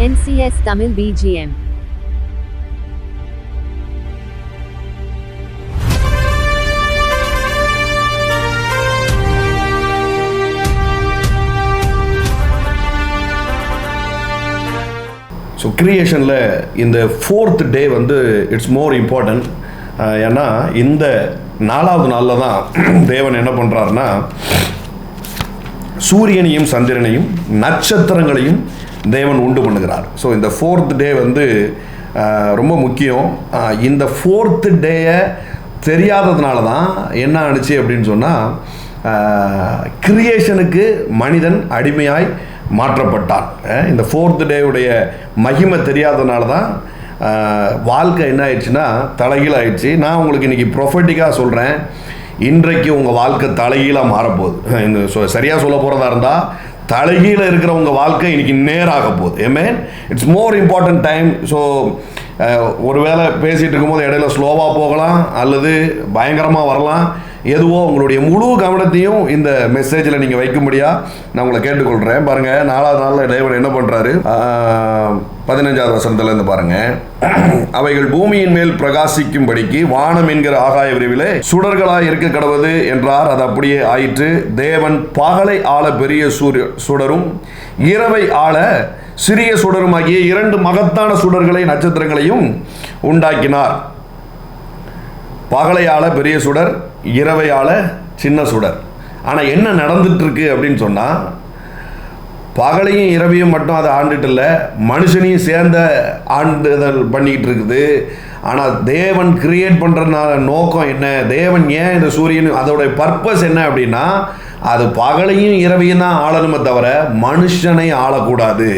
NCS Tamil BGM. So கிரியேஷனில் இந்த 4th டே வந்து it's more important. ஏன்னா இந்த 4வது நாளில் தான் தேவன் என்ன பண்ணுறாருன்னா சூரியனையும் சந்திரனையும் நட்சத்திரங்களையும் தேவன் உண்டு பண்ணுகிறார். ஸோ இந்த 4th டே வந்து ரொம்ப முக்கியம். இந்த 4th டேயை தெரியாததுனால தான் என்ன ஆணுச்சு அப்படின்னு சொன்னால் கிரியேஷனுக்கு மனிதன் அடிமையாய் மாற்றப்பட்டான். இந்த 4th டேவுடைய மகிமை தெரியாதனால தான் வாழ்க்கை என்ன ஆயிடுச்சுன்னா தலைகீழ ஆயிடுச்சு. நான் உங்களுக்கு இன்றைக்கி ப்ரொஃபட்டிக்காக சொல்கிறேன், இன்றைக்கு உங்கள் வாழ்க்கை தலைகீழாக மாறப்போகுது. இந்த சரியாக சொல்ல போகிறதா இருந்தால் தலைகீழ இருக்கிற உங்கள் வாழ்க்கை இன்றைக்கி நேராக போகுது. Amen. It's more important time. So ஒரு வேளை பேசிகிட்டு இருக்கும்போது இடையில ஸ்லோவாக போகலாம் அல்லது பயங்கரமாக வரலாம். எதுவோ உங்களுடைய முழு கவனத்தையும் இந்த மெசேஜில் நீங்கள் வைக்கும்படியா நான் உங்களை கேட்டுக்கொள்கிறேன். பாருங்கள், 4வது நாளில் தேவன் என்ன பண்ணுறாரு, 15வது வசனத்துலேருந்து பாருங்கள். அவைகள் பூமியின் மேல் பிரகாசிக்கும்படிக்கு வானம் என்கிற ஆகாய விரிவிலே சுடர்களாய் இருக்க கடவுது என்றார். அது அப்படியே ஆயிற்று. தேவன் பகலை ஆள பெரிய சுடரும் இரவை ஆள சிறிய சுடரும் ஆகிய 2 மகத்தான சுடர்களை நட்சத்திரங்களையும் உண்டாக்கினார். பகலையால பெரிய சுடர், இரவையால சின்ன சுடர். ஆனால் என்ன நடந்துட்டு இருக்கு அப்படின்னு சொன்னால் பகலையும் இரவையும் மட்டும் அதை ஆண்டுட்டு இல்லை, மனுஷனையும் சேர்ந்த ஆண்டுதல் பண்ணிக்கிட்டு இருக்குது. ஆனால் தேவன் கிரியேட் பண்ணுறதுனால நோக்கம் என்ன, தேவன் ஏன் இந்த சூரியன் அதோடைய பர்பஸ் என்ன அப்படின்னா அது பகலையும் இரவையும் தான் ஆளணுமே தவிர மனுஷனை ஆளக்கூடாது.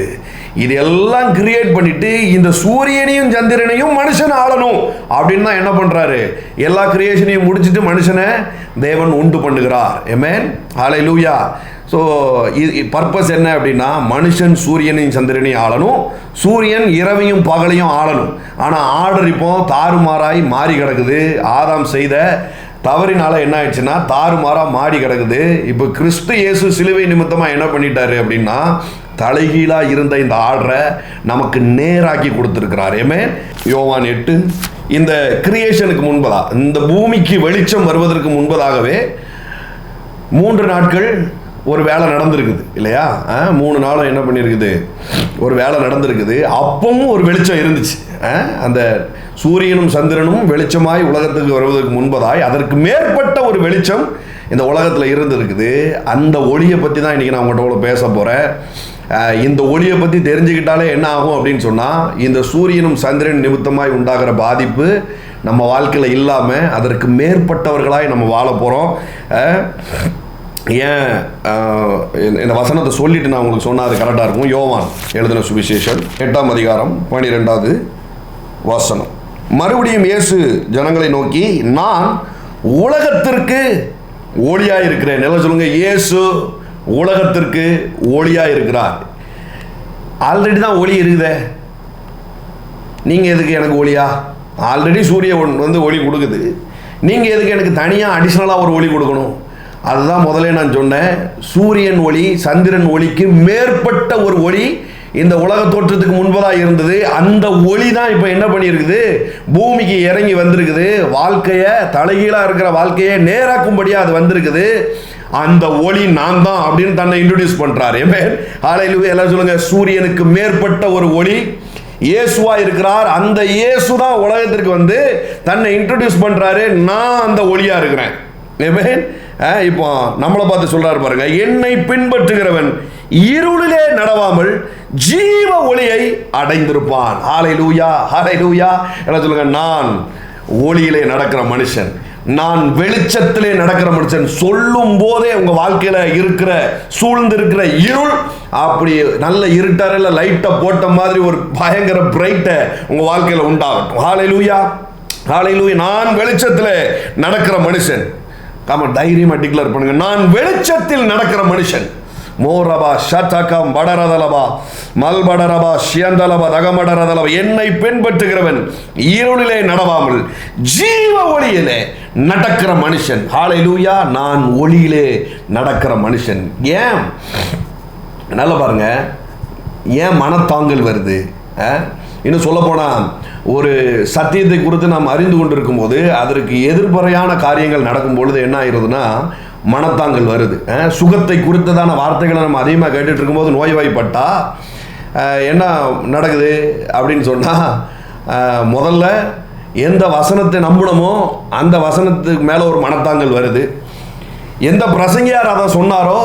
இது எல்லாம் கிரியேட் பண்ணிட்டு இந்த சூரியனையும் சந்திரனையும் மனுஷன் ஆளணும் அப்படின்னு தான் என்ன பண்றாரு, எல்லா கிரியேஷனையும் முடிச்சுட்டு மனுஷனை தேவன் உண்டு பண்ணுகிறார். ஆமென். ஹல்லேலூயா. ஸோ பர்பஸ் என்ன அப்படின்னா மனுஷன் சூரியனையும் சந்திரனையும் ஆளணும், சூரியன் இரவையும் பகலையும் ஆளணும். ஆனால் ஆர்டர் இப்போ தாறுமாறாய் மாறி கிடக்குது. ஆதாம் செய்த தவறினால என்ன ஆயிடுச்சுன்னா தாறுமாறாக மாறி கிடக்குது. இப்போ கிறிஸ்து இயேசு சிலுவை நிமித்தமாக என்ன பண்ணிட்டாரு அப்படின்னா தலைகீழாக இருந்த இந்த ஆர்டரை நமக்கு நேராக்கி கொடுத்துருக்கிறார். ஆமென். யோவான் 8 இந்த கிரியேஷனுக்கு முன்பதாக, இந்த பூமிக்கு வெளிச்சம் வருவதற்கு முன்பதாகவே 3 நாட்கள் ஒரு வேலை நடந்திருக்குது இல்லையா? 3 நாளும் என்ன பண்ணியிருக்குது, ஒரு வேலை நடந்திருக்குது. அப்பவும் ஒரு வெளிச்சம் இருந்துச்சு. அந்த சூரியனும் சந்திரனும் வெளிச்சமாய் உலகத்துக்கு வருவதற்கு முன்பதாய் அதற்கு மேற்பட்ட ஒரு வெளிச்சம் இந்த உலகத்தில் இருந்திருக்குது. அந்த ஒளியை பற்றி தான் இன்றைக்கி நான் உங்கள்கிட்ட பேச போகிறேன். இந்த ஒளியை பற்றி தெரிஞ்சுக்கிட்டாலே என்ன ஆகும் அப்படின்னு சொன்னால் இந்த சூரியனும் சந்திரன் நிமித்தமாய் உண்டாகிற பாதிப்பு நம்ம வாழ்க்கையில் இல்லாமல் அதற்கு மேற்பட்டவர்களாய் நம்ம வாழ போகிறோம். ஏன் இந்த வசனத்தை சொல்லிட்டு நான் உங்களுக்கு சொன்னால் அது கரெக்டாக இருக்கும். யோவான் எழுதின சுவிசேஷம் 8ஆம் அதிகாரம் 12வது வசனம். மறுபடியும் இயேசு ஜனங்களை நோக்கி, நான் உலகத்திற்கு ஒளியாக இருக்கிறேன். எல்லாம் சொல்லுங்க, இயேசு உலகத்திற்கு ஒளியாக இருக்கிறார். ஆல்ரெடி தான் ஒளி இருக்குதே, நீங்கள் எதுக்கு எனக்கு ஒளியா? ஆல்ரெடி சூரியன் வந்து ஒளி கொடுக்குது, நீங்கள் எதுக்கு எனக்கு தனியாக அடிஷ்னலாக ஒரு ஒளி கொடுக்கணும்? அதுதான் முதலே நான் சொன்னேன், சூரியன் ஒளி சந்திரன் ஒளிக்கு மேற்பட்ட ஒரு ஒளி இந்த உலக தோற்றத்துக்கு முன்பதாக இருந்தது. அந்த ஒளி தான் இப்போ என்ன பண்ணியிருக்குது, பூமிக்கு இறங்கி வந்திருக்குது. வாழ்க்கையை தலைகீழாக இருக்கிற வாழ்க்கையை நேராக்கும்படியாக அது வந்திருக்குது. அந்த ஒளி நான் தான் அப்படின்னு தன்னை இன்ட்ரோடியூஸ் பண்றாரு. ஹல்லேலூயா. எல்லாம் சொல்லுங்க, சூரியனுக்கு மேற்பட்ட ஒரு ஒளி இயேசுவா இருக்கிறார். அந்த இயேசு தான் உலகத்திற்கு வந்து தன்னை இன்ட்ரோடியூஸ் பண்றாரு, நான் அந்த ஒளியா இருக்கிறேன். இப்போ நம்மளை பார்த்து சொல்றாரு பாருங்க, என்னை பின்பற்றுகிறவன் இருளிலே நடவாமல் ஜீவ ஒளியை அடைந்திருப்பான். ஹல்லேலூயா, ஹல்லேலூயா. எல்லாம் சொல்லுங்க, நான் ஒளியிலே நடக்கிற மனுஷன், நான் வெளிச்சத்திலே நடக்கிற மனுஷன். சொல்லும் போதே உங்க வாழ்க்கையில இருக்கிற சூழ்ந்து இருக்கிற இருள் அப்படி நல்ல இருட்டாரில் லைட்டை போட்ட மாதிரி ஒரு பயங்கர பிரைட்டை உங்க வாழ்க்கையில உண்டாகட்டும். ஹல்லேலூயா, ஹல்லேலூயா. நான் வெளிச்சத்திலே நடக்கிற மனுஷன். தைரியமா டிக்ளேர் பண்ணுங்க, நான் வெளிச்சத்தில் நடக்கிற மனுஷன். மோரபா ஷதகம் படரதலபா மல்படரபா ஷியந்தலபா தகமடரதலபா. என்னை பின்பற்றுகிறவன் இருளிலே நடவாமல் ஜீவ ஒளியிலே நடக்கிற மனுஷன். ஹல்லேலூயா. நான் ஒளியிலே நடக்கிற மனுஷன். ஏன்? நல்லா பாருங்க, ஏன் மனத்தாங்கல் வருது? இன்னும் சொல்லப்போனால் ஒரு சத்தியத்தை குறித்து நாம் அறிந்து கொண்டிருக்கும் போது அதற்கு எதிர்மறையான காரியங்கள் நடக்கும் பொழுது என்ன ஆகிருதுன்னா மனத்தாங்கல் வருது. சுகத்தை குறித்ததான வார்த்தைகளை நம்ம அதிகமாக கேட்டுட்டு இருக்கும்போது நோய்வாய்ப்பட்டா என்ன நடக்குது அப்படின்னு சொன்னால், முதல்ல எந்த வசனத்தை நம்பணுமோ அந்த வசனத்துக்கு மேலே ஒரு மனத்தாங்கல் வருது. எந்த பிரசங்கியார் அதை சொன்னாரோ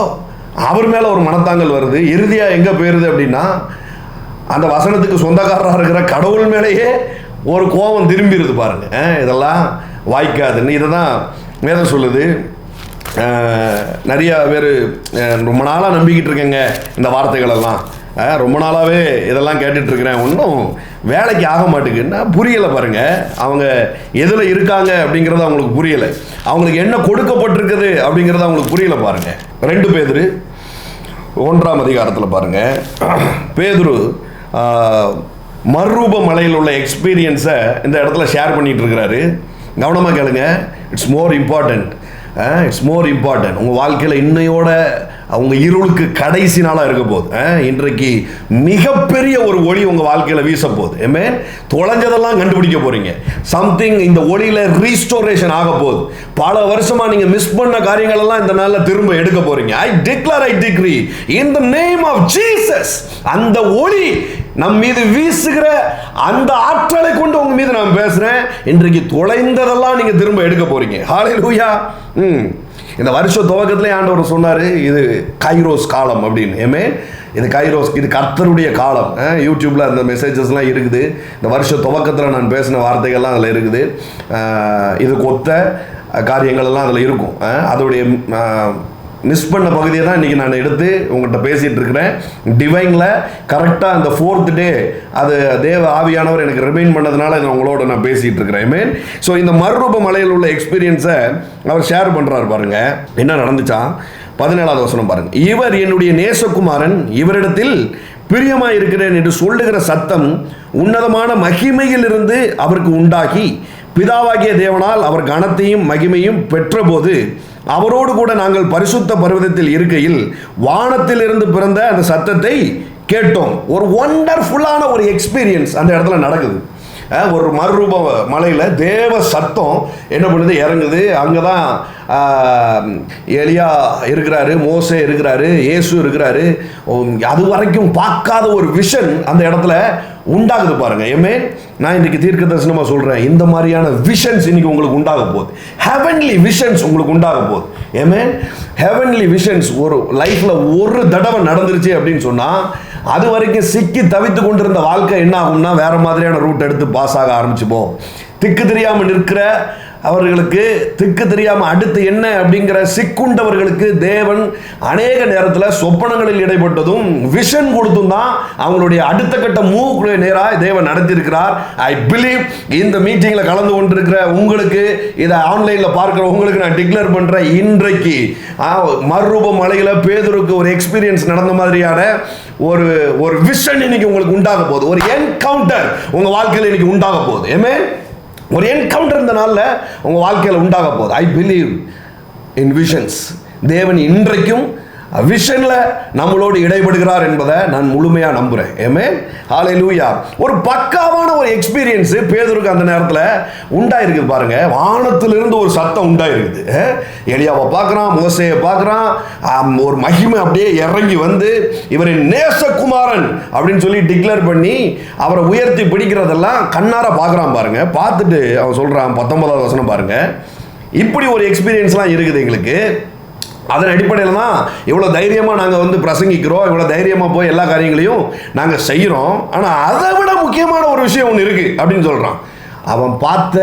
அவர் மேலே ஒரு மனத்தாங்கல் வருது. இறுதியாக எங்கே போயிடுது அப்படின்னா அந்த வசனத்துக்கு சொந்தக்காரராக இருக்கிற கடவுள் மேலேயே ஒரு கோபம் திரும்பிடுது பாருங்க. இதெல்லாம் வாய்க்காதுன்னு இதை தான் வேதம் சொல்லுது. நிறைய பேர் ரொம்ப நாளாக நம்பிக்கிட்டு இருக்கேங்க இந்த வார்த்தைகளெல்லாம், ரொம்ப நாளாகவே இதெல்லாம் கேட்டுட்ருக்கிறேன், ஒன்றும் வேலைக்கு ஆக மாட்டேங்குன்னா புரியலை பாருங்கள். அவங்க எதில் இருக்காங்க அப்படிங்கிறது அவங்களுக்கு புரியலை, அவங்களுக்கு என்ன கொடுக்கப்பட்டிருக்குது அப்படிங்கிறது அவங்களுக்கு புரியலை பாருங்கள். 2 பேதுரு 1ஆம் அதிகாரத்தில் பாருங்கள், பேதுரு மறுரூப மலையில் உள்ள எக்ஸ்பீரியன்ஸை இந்த இடத்துல ஷேர் பண்ணிகிட்டு இருக்கிறாரு. கவனமாக கேளுங்க. It's more important. உங்கள் வாழ்க்கையில் இன்னையோட அவங்க இருளுக்கு கடைசி நாளாக இருக்க போகுது. இன்றைக்கு மிகப்பெரிய ஒரு ஒளி உங்கள் வாழ்க்கையில் வீச போகுது. தொலைஞ்சதெல்லாம் கண்டுபிடிக்க போகிறீங்க. சம்திங் இந்த ஒளியில் ரீஸ்டோரேஷன் ஆக போகுது. பல வருஷமாக நீங்கள் மிஸ் பண்ண காரியங்கள் எல்லாம் இந்த நாளில் திரும்ப எடுக்க போகிறீங்க. I decree in the name of Jesus. அந்த ஒளி நம் மீது வீசுகிற அந்த ஆற்றலை கொண்டு உங்க மீது நான் பேசுறேன். இன்றைக்கு தொலைந்ததெல்லாம் நீங்க திரும்ப எடுக்க போறீங்க. ஹல்லேலூயா. இந்த வருஷ துவக்கத்திலே ஆண்டவர் சொன்னாரு, இது கைரோஸ் காலம் அப்படின்னு. இது கைரோஸ், இது கர்த்தருடைய காலம். யூடியூப்ல அந்த மெசேஜஸ்லாம் இருக்குது. இந்த வருஷ துவக்கத்தில் நான் பேசின வார்த்தைகள்லாம் அதில் இருக்குது. இதுக்கு ஒத்த காரியங்கள் எல்லாம் அதில் இருக்கும். அதோடைய மிஸ் பண்ண பகுதியை தான் இன்றைக்கி நான் எடுத்து உங்கள்கிட்ட பேசிகிட்டு இருக்கிறேன். டிவைனில் கரெக்டாக அந்த 4th டே அது தேவ ஆவியானவர் எனக்கு ரிமைண்ட் பண்ணதுனால இதை உங்களோட நான் பேசிகிட்டு இருக்கிறேன். ஸோ இந்த மறுரூப மலையில் உள்ள எக்ஸ்பீரியன்ஸை அவர் ஷேர் பண்ணுறாரு பாருங்க. என்ன நடந்துச்சா? 17ஆவது வசனம் பாருங்க. இவர் என்னுடைய நேசகுமாரன், இவரிடத்தில் பிரியமாக இருக்கிறேன் என்று சொல்லுகிற சத்தம் உன்னதமான மகிமையிலிருந்து அவருக்கு உண்டாகி பிதாவாகிய தேவனால் அவர் கனத்தையும் மகிமையும் பெற்றபோது அவரோடு கூட நாங்கள் பரிசுத்த பர்வதத்தில் இருக்கையில் வானத்தில் இருந்து பிறந்த அந்த சத்தத்தை கேட்டோம். ஒரு ஒண்டர்ஃபுல்லான ஒரு எக்ஸ்பீரியன்ஸ் அந்த இடத்துல நடக்குது. ஒரு மறுரூப மலையில் தேவ சத்தம் என்ன பண்ணுது, இறங்குது. அங்கே தான் எலியா இருக்கிறாரு, மோசே இருக்கிறாரு, இயேசு இருக்கிறாரு. அது வரைக்கும் பார்க்காத ஒரு விஷன் அந்த இடத்துல உண்டாகுது பாருங்க. நான் இன்னைக்கு தீர்க்க தரிசனமாக சொல்கிறேன், இந்த மாதிரியான விஷன்ஸ் இன்னைக்கு உங்களுக்கு உண்டாக போகுது. ஹெவன்லி விஷன்ஸ் உங்களுக்கு உண்டாக போகுது. ஹெவன்லி விஷன்ஸ் ஒரு லைஃப்பில் ஒரு தடவை நடந்துருச்சு அப்படின்னு சொன்னால் அது வரைக்கும் சிக்கி தவித்து கொண்டிருந்த வாழ்க்கை என்ன ஆகும்னா வேற மாதிரியான ரூட் எடுத்து பாஸ் ஆக ஆரம்பிச்சுப்போம். திக்கு தெரியாமல் நிற்கிற அவர்களுக்கு, திக்கு தெரியாமல் அடுத்து என்ன அப்படிங்கிற சிக்குண்டவர்களுக்கு தேவன் அநேக நேரத்தில் சொப்பனங்களில் இடைப்பட்டதும் விஷன் கொடுத்தும் தான் அவங்களுடைய அடுத்த கட்ட மூவ் நேராக தேவன் நடத்தியிருக்கிறார். ஐ பிலீவ் இந்த மீட்டிங்கில் கலந்து கொண்டிருக்கிற உங்களுக்கு, இதை ஆன்லைனில் பார்க்குற உங்களுக்கு நான் டிக்ளேர் பண்ணுறேன், இன்றைக்கு மறுரூப மலையில் பேதுருக்கு ஒரு எக்ஸ்பீரியன்ஸ் நடந்த மாதிரியான ஒரு விஷன் இன்னைக்கு உங்களுக்கு உண்டாக போகுது. ஒரு என்கவுண்டர் உங்கள் வாழ்க்கையில் இன்னைக்கு உண்டாக போகுது. ஒரு என்கவுண்டர் இந்த நாளில் உங்கள் வாழ்க்கையில் உண்டாக போகுது. I believe in visions. தேவன் இன்றைக்கும் விஷனில் நம்மளோடு இடைபடுகிறார் என்பதை நான் முழுமையாக நம்புகிறேன். ஹல்லேலூயா. ஒரு பக்காவான ஒரு எக்ஸ்பீரியன்ஸு பேதுருக்கு அந்த நேரத்தில் உண்டாயிருக்குது பாருங்க. வானத்திலிருந்து ஒரு சத்தம் உண்டாயிருக்குது. எலியாவை பார்க்குறான், மோசேயை பார்க்குறான். ஒரு மகிமை அப்படியே இறங்கி வந்து இவரின் நேசகுமாரன் அப்படின்னு சொல்லி டிக்ளேர் பண்ணி அவரை உயர்த்தி பிடிக்கிறதெல்லாம் கண்ணார பார்க்குறான் பாருங்க. பார்த்துட்டு அவன் சொல்கிறான், 19ஆவது வசனம் பாருங்க, இப்படி ஒரு எக்ஸ்பீரியன்ஸ்லாம் இருக்குது எங்களுக்கு. அதன் அடிப்படையில் தான் இவ்வளோ தைரியமாக நாங்கள் வந்து பிரசங்கிக்கிறோம், இவ்வளோ தைரியமாக போய் எல்லா காரியங்களையும் நாங்கள் செய்கிறோம். ஆனால் அதை விட முக்கியமான ஒரு விஷயம் ஒன்று இருக்குது அப்படின்னு சொல்கிறான். அவன் பார்த்த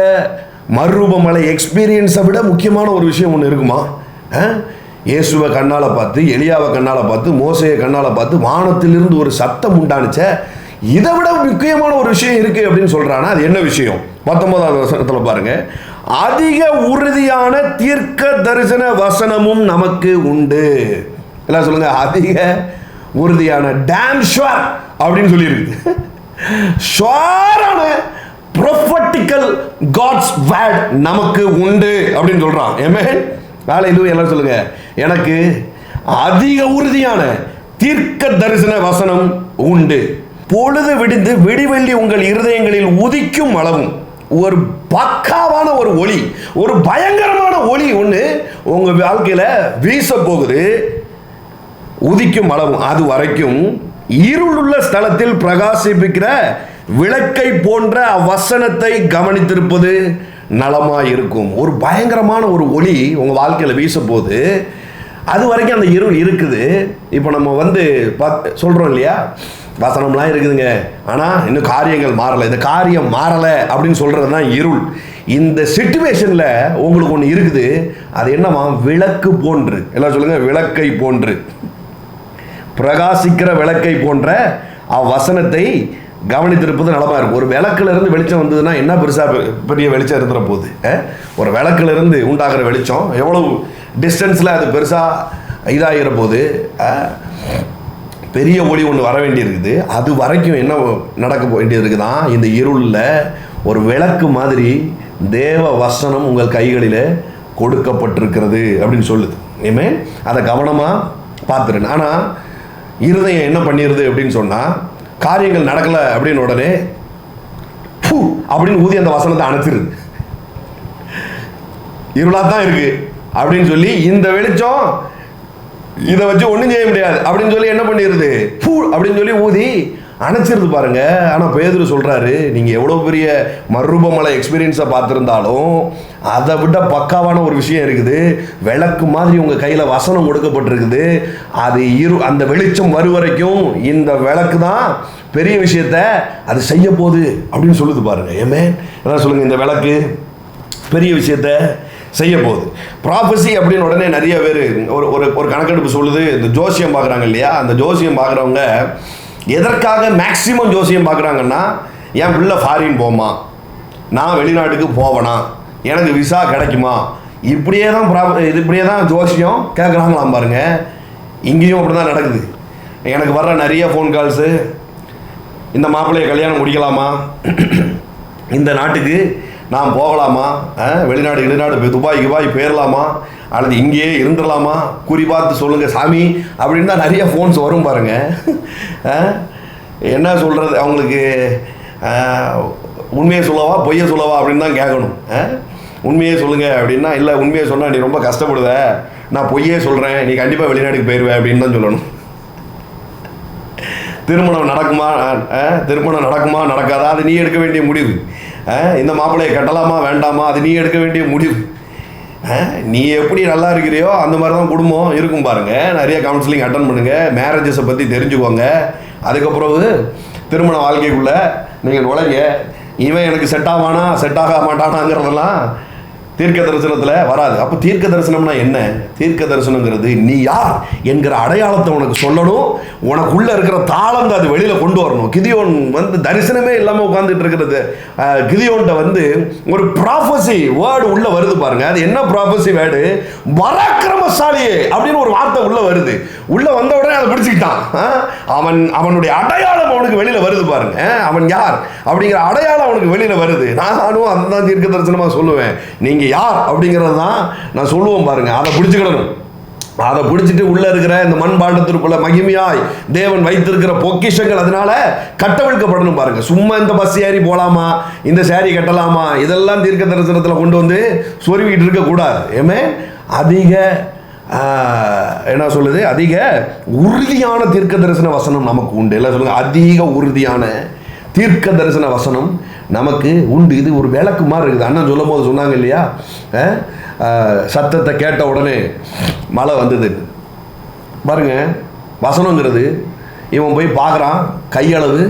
மறுரூபமலை எக்ஸ்பீரியன்ஸை விட முக்கியமான ஒரு விஷயம் ஒன்று இருக்குமா? இயேசுவை கண்ணால் பார்த்து, எலியாவை கண்ணால் பார்த்து, மோசையை கண்ணால் பார்த்து வானத்திலிருந்து ஒரு சத்தம் உண்டானுச்ச, இதை விட முக்கியமான ஒரு விஷயம் இருக்குது அப்படின்னு சொல்கிறானா? அது என்ன விஷயம்? 19ஆவது வசனத்தில் பாருங்க, அதிக உறுதியான தீர்க்க தரிசன வசனமும் நமக்கு உண்டு. எல்லாம் சொல்லுங்க, அதிக உறுதியான, டேம் ஷுவர் அப்படின்னு சொல்லியிருக்கு. ஷுவரான ப்ரொஃபட்டிக்கல் காட்ஸ் வேர்ட் நமக்கு உண்டு அப்படின்னு சொல்றான். ஹல்லேலூயா. எல்லாம் சொல்லுங்க, எனக்கு அதிக உறுதியான தீர்க்க தரிசன வசனம் உண்டு. பொழுது விடிந்து விடிவெள்ளி உங்கள் இருதயங்களில் உதிக்கும் அளவும் ஒரு பக்காவான ஒரு ஒளி, ஒரு பயங்கரமான ஒளி ஒன்று உங்க வாழ்க்கையில வீச போகுது. உதிக்கும் அளவும் அது வரைக்கும் இருளுள்ள ஸ்தலத்தில் பிரகாசிப்பிக்கிற விளக்கை போன்ற அவ்வசனத்தை கவனித்திருப்பது நலமாய் இருக்கும். ஒரு பயங்கரமான ஒரு ஒளி உங்க வாழ்க்கையில வீச போகுது. அது வரைக்கும் அந்த இருள் இருக்குது. இப்போ நம்ம சொல்றோம் இல்லையா, வசனம்லாம் இருக்குதுங்க, ஆனால் இன்னும் காரியங்கள் மாறலை, இந்த காரியம் மாறலை அப்படின்னு சொல்கிறது தான் இருள். இந்த சிச்சுவேஷனில் உங்களுக்கு ஒன்று இருக்குது. அது என்னவா? விளக்கு போன்று. எல்லாம் சொல்லுங்கள், விளக்கை போன்று, பிரகாசிக்கிற விளக்கை போன்ற அவ்வசனத்தை கவனித்திருப்பது நலமாக இருக்கும். ஒரு விளக்குலேருந்து வெளிச்சம் வந்ததுன்னா என்ன பெரிய வெளிச்சம் இருந்துற போகுது? ஒரு விளக்குலேருந்து உண்டாகிற வெளிச்சம் எவ்வளவு டிஸ்டன்ஸில் அது பெருசாக இதாகிற போது பெரிய ஒளி ஒன்று வர வேண்டியிருக்குது. அது வரைக்கும் என்ன நடக்க வேண்டியிருக்குதான்? இந்த இருளில் ஒரு விளக்கு மாதிரி தேவ வசனம் உங்கள் கைகளில் கொடுக்கப்பட்டிருக்கிறது அப்படின்னு சொல்லுது. இனிமே அதை கவனமாக பார்த்துருங்க. ஆனால் இருதயம் என்ன பண்ணிடுது அப்படின்னு சொன்னால், காரியங்கள் நடக்கலை அப்படின்னு உடனே அப்படின்னு ஊதி அந்த வசனத்தை அணைச்சிருது. இருளாக தான் இருக்கு அப்படின்னு சொல்லி, இந்த வெளிச்சம் இதை வச்சு ஒன்றும் செய்ய முடியாது அப்படின்னு சொல்லி என்ன பண்ணிடுது? அப்படின்னு சொல்லி ஊதி அணைச்சிருது பாருங்க. ஆனால் பேதுரு சொல்றாரு, நீங்கள் எவ்வளோ பெரிய மறுரூபமலை எக்ஸ்பீரியன்ஸை பார்த்துருந்தாலும் அதை விட பக்காவான ஒரு விஷயம் இருக்குது. விளக்கு மாதிரி உங்கள் கையில் வசனம் கொடுக்கப்பட்டிருக்குது. அது அந்த வெளிச்சம் வரும் வரைக்கும் இந்த விளக்கு தான் பெரிய விஷயத்த அது செய்ய போகுது அப்படின்னு சொல்லுது பாருங்க. ஏமே என்ன சொல்லுங்க, இந்த விளக்கு பெரிய விஷயத்த செய்ய போகுது. ப்ராஃபஸி அப்படின்னு உடனே நிறைய பேர் ஒரு கணக்கெடுப்பு சொல்லுது. இந்த ஜோசியம் பார்க்குறாங்க இல்லையா, அந்த ஜோசியம் பார்க்குறவங்க எதற்காக மேக்சிமம் ஜோசியம் பார்க்குறாங்கன்னா, என் பிள்ளை ஃபாரின் போமா, நான் வெளிநாட்டுக்கு போவேனா, எனக்கு விசா கிடைக்குமா, இப்படியே தான் ஜோசியம் கேட்குறாங்களாம் பாருங்க. இங்கேயும் அப்படி தான் நடக்குது. எனக்கு வர்ற நிறைய ஃபோன் கால்ஸு, இந்த மாப்பிள்ளையை கல்யாணம் முடிக்கலாமா, இந்த நாட்டுக்கு நான் போகலாமா, வெளிநாடு துபாய் போயிடலாமா, அல்லது இங்கேயே இருந்துடலாமா, குறி பார்த்து சொல்லுங்கள் சாமி அப்படின்னு தான் நிறைய ஃபோன்ஸ் வரும் பாருங்க. என்ன சொல்கிறது, அவங்களுக்கு உண்மையை சொல்லவா பொய்யை சொல்லவா அப்படின்னு தான் கேட்கணும். உண்மையே சொல்லுங்கள் அப்படின்னா, இல்லை உண்மையை சொன்னால் நீ ரொம்ப கஷ்டப்படுவ, நான் பொய்யே சொல்கிறேன், நீ கண்டிப்பாக வெளிநாட்டுக்கு போயிடுவேன் அப்படின்னு தான் சொல்லணும். திருமணம் நடக்குமா நடக்காதா, அது நீ எடுக்க வேண்டிய முடிவு. இந்த மாப்பிள்ளையை கட்டலாமா வேண்டாமா, அது நீ எடுக்க வேண்டிய முடிவு. நீ எப்படி நல்லா இருக்கிறியோ அந்த மாதிரி தான் குடும்பம் இருக்கும் பாருங்க. நிறைய கவுன்சிலிங் அட்டன் பண்ணுங்க, மேரேஜஸை பற்றி தெரிஞ்சுக்கோங்க. அதுக்கப்புறம் திருமண வாழ்க்கைக்குள்ள நீங்கள் நுழைங்க. இவன் எனக்கு செட் ஆக மாட்டானாங்கிறதெல்லாம் தீர்க்க தரிசனத்தில் வராது. அப்போ தீர்க்க தரிசனம்னா என்ன? தீர்க்க தரிசனங்கிறது நீ யார் என்கிற அடையாளத்தை உனக்கு சொல்லணும். உனக்குள்ள இருக்கிற தாளந்தை அது வெளியில கொண்டு வரணும். கிதியோன் தரிசனமே இல்லாமல் உட்கார்ந்துட்டு இருக்கிறது. கிதியோன்ட்ட ஒரு ப்ராஃபஸி வேர்டு உள்ள வருது பாருங்க. அது என்ன ப்ராஃபஸி வேர்டு? பராக்கிரமசாலியே அப்படின்னு ஒரு வார்த்தை உள்ள வருது. உள்ள வந்த உடனே அதை பிடிச்சிக்கிட்டான். அவனுடைய அடையாளம் அவனுக்கு வெளியில வருது பாருங்க. அவன் யார் அப்படிங்கிற அடையாளம் அவனுக்கு வெளியில வருது. நானும் அதுதான் தீர்க்க தரிசனமா சொல்லுவேன். நீங்க யார் அப்படிங்கிறது தான் நான் சொல்லுவோம் பாருங்க. அதை பிடிச்சுக்கிடணும். அதை பிடிச்சிட்டு உள்ள இருக்கிற இந்த மண்பாண்டத்திற்குள்ள மகிமையாய் தேவன் வைத்திருக்கிற பொக்கிஷங்கள் அதனால கட்டவிழ்க்கப்படணும் பாருங்க. சும்மா இந்த பஸ் ஏறி போலாமா, இந்த சேரி கட்டலாமா, இதெல்லாம் தீர்க்க தரிசனத்தில் கொண்டு சொருவிட்டு இருக்க கூடாது. ஏமே அதிக என்ன சொல்லுது, அதிக உறுதியான தீர்க்க தரிசன வசனம் நமக்கு உண்டு. எல்லாம் சொல்லுங்க, அதிக உறுதியான தீர்க்க தரிசன வசனம் நமக்கு உண்டு. இது ஒரு விளக்கு மாதிரி இருக்குது. அண்ணன் சொல்லும் போது சொன்னாங்க இல்லையா, சத்தத்தை கேட்ட உடனே மழை வந்தது பாருங்க. வசனங்கிறது இவன் போய் பார்க்குறான், கையளவு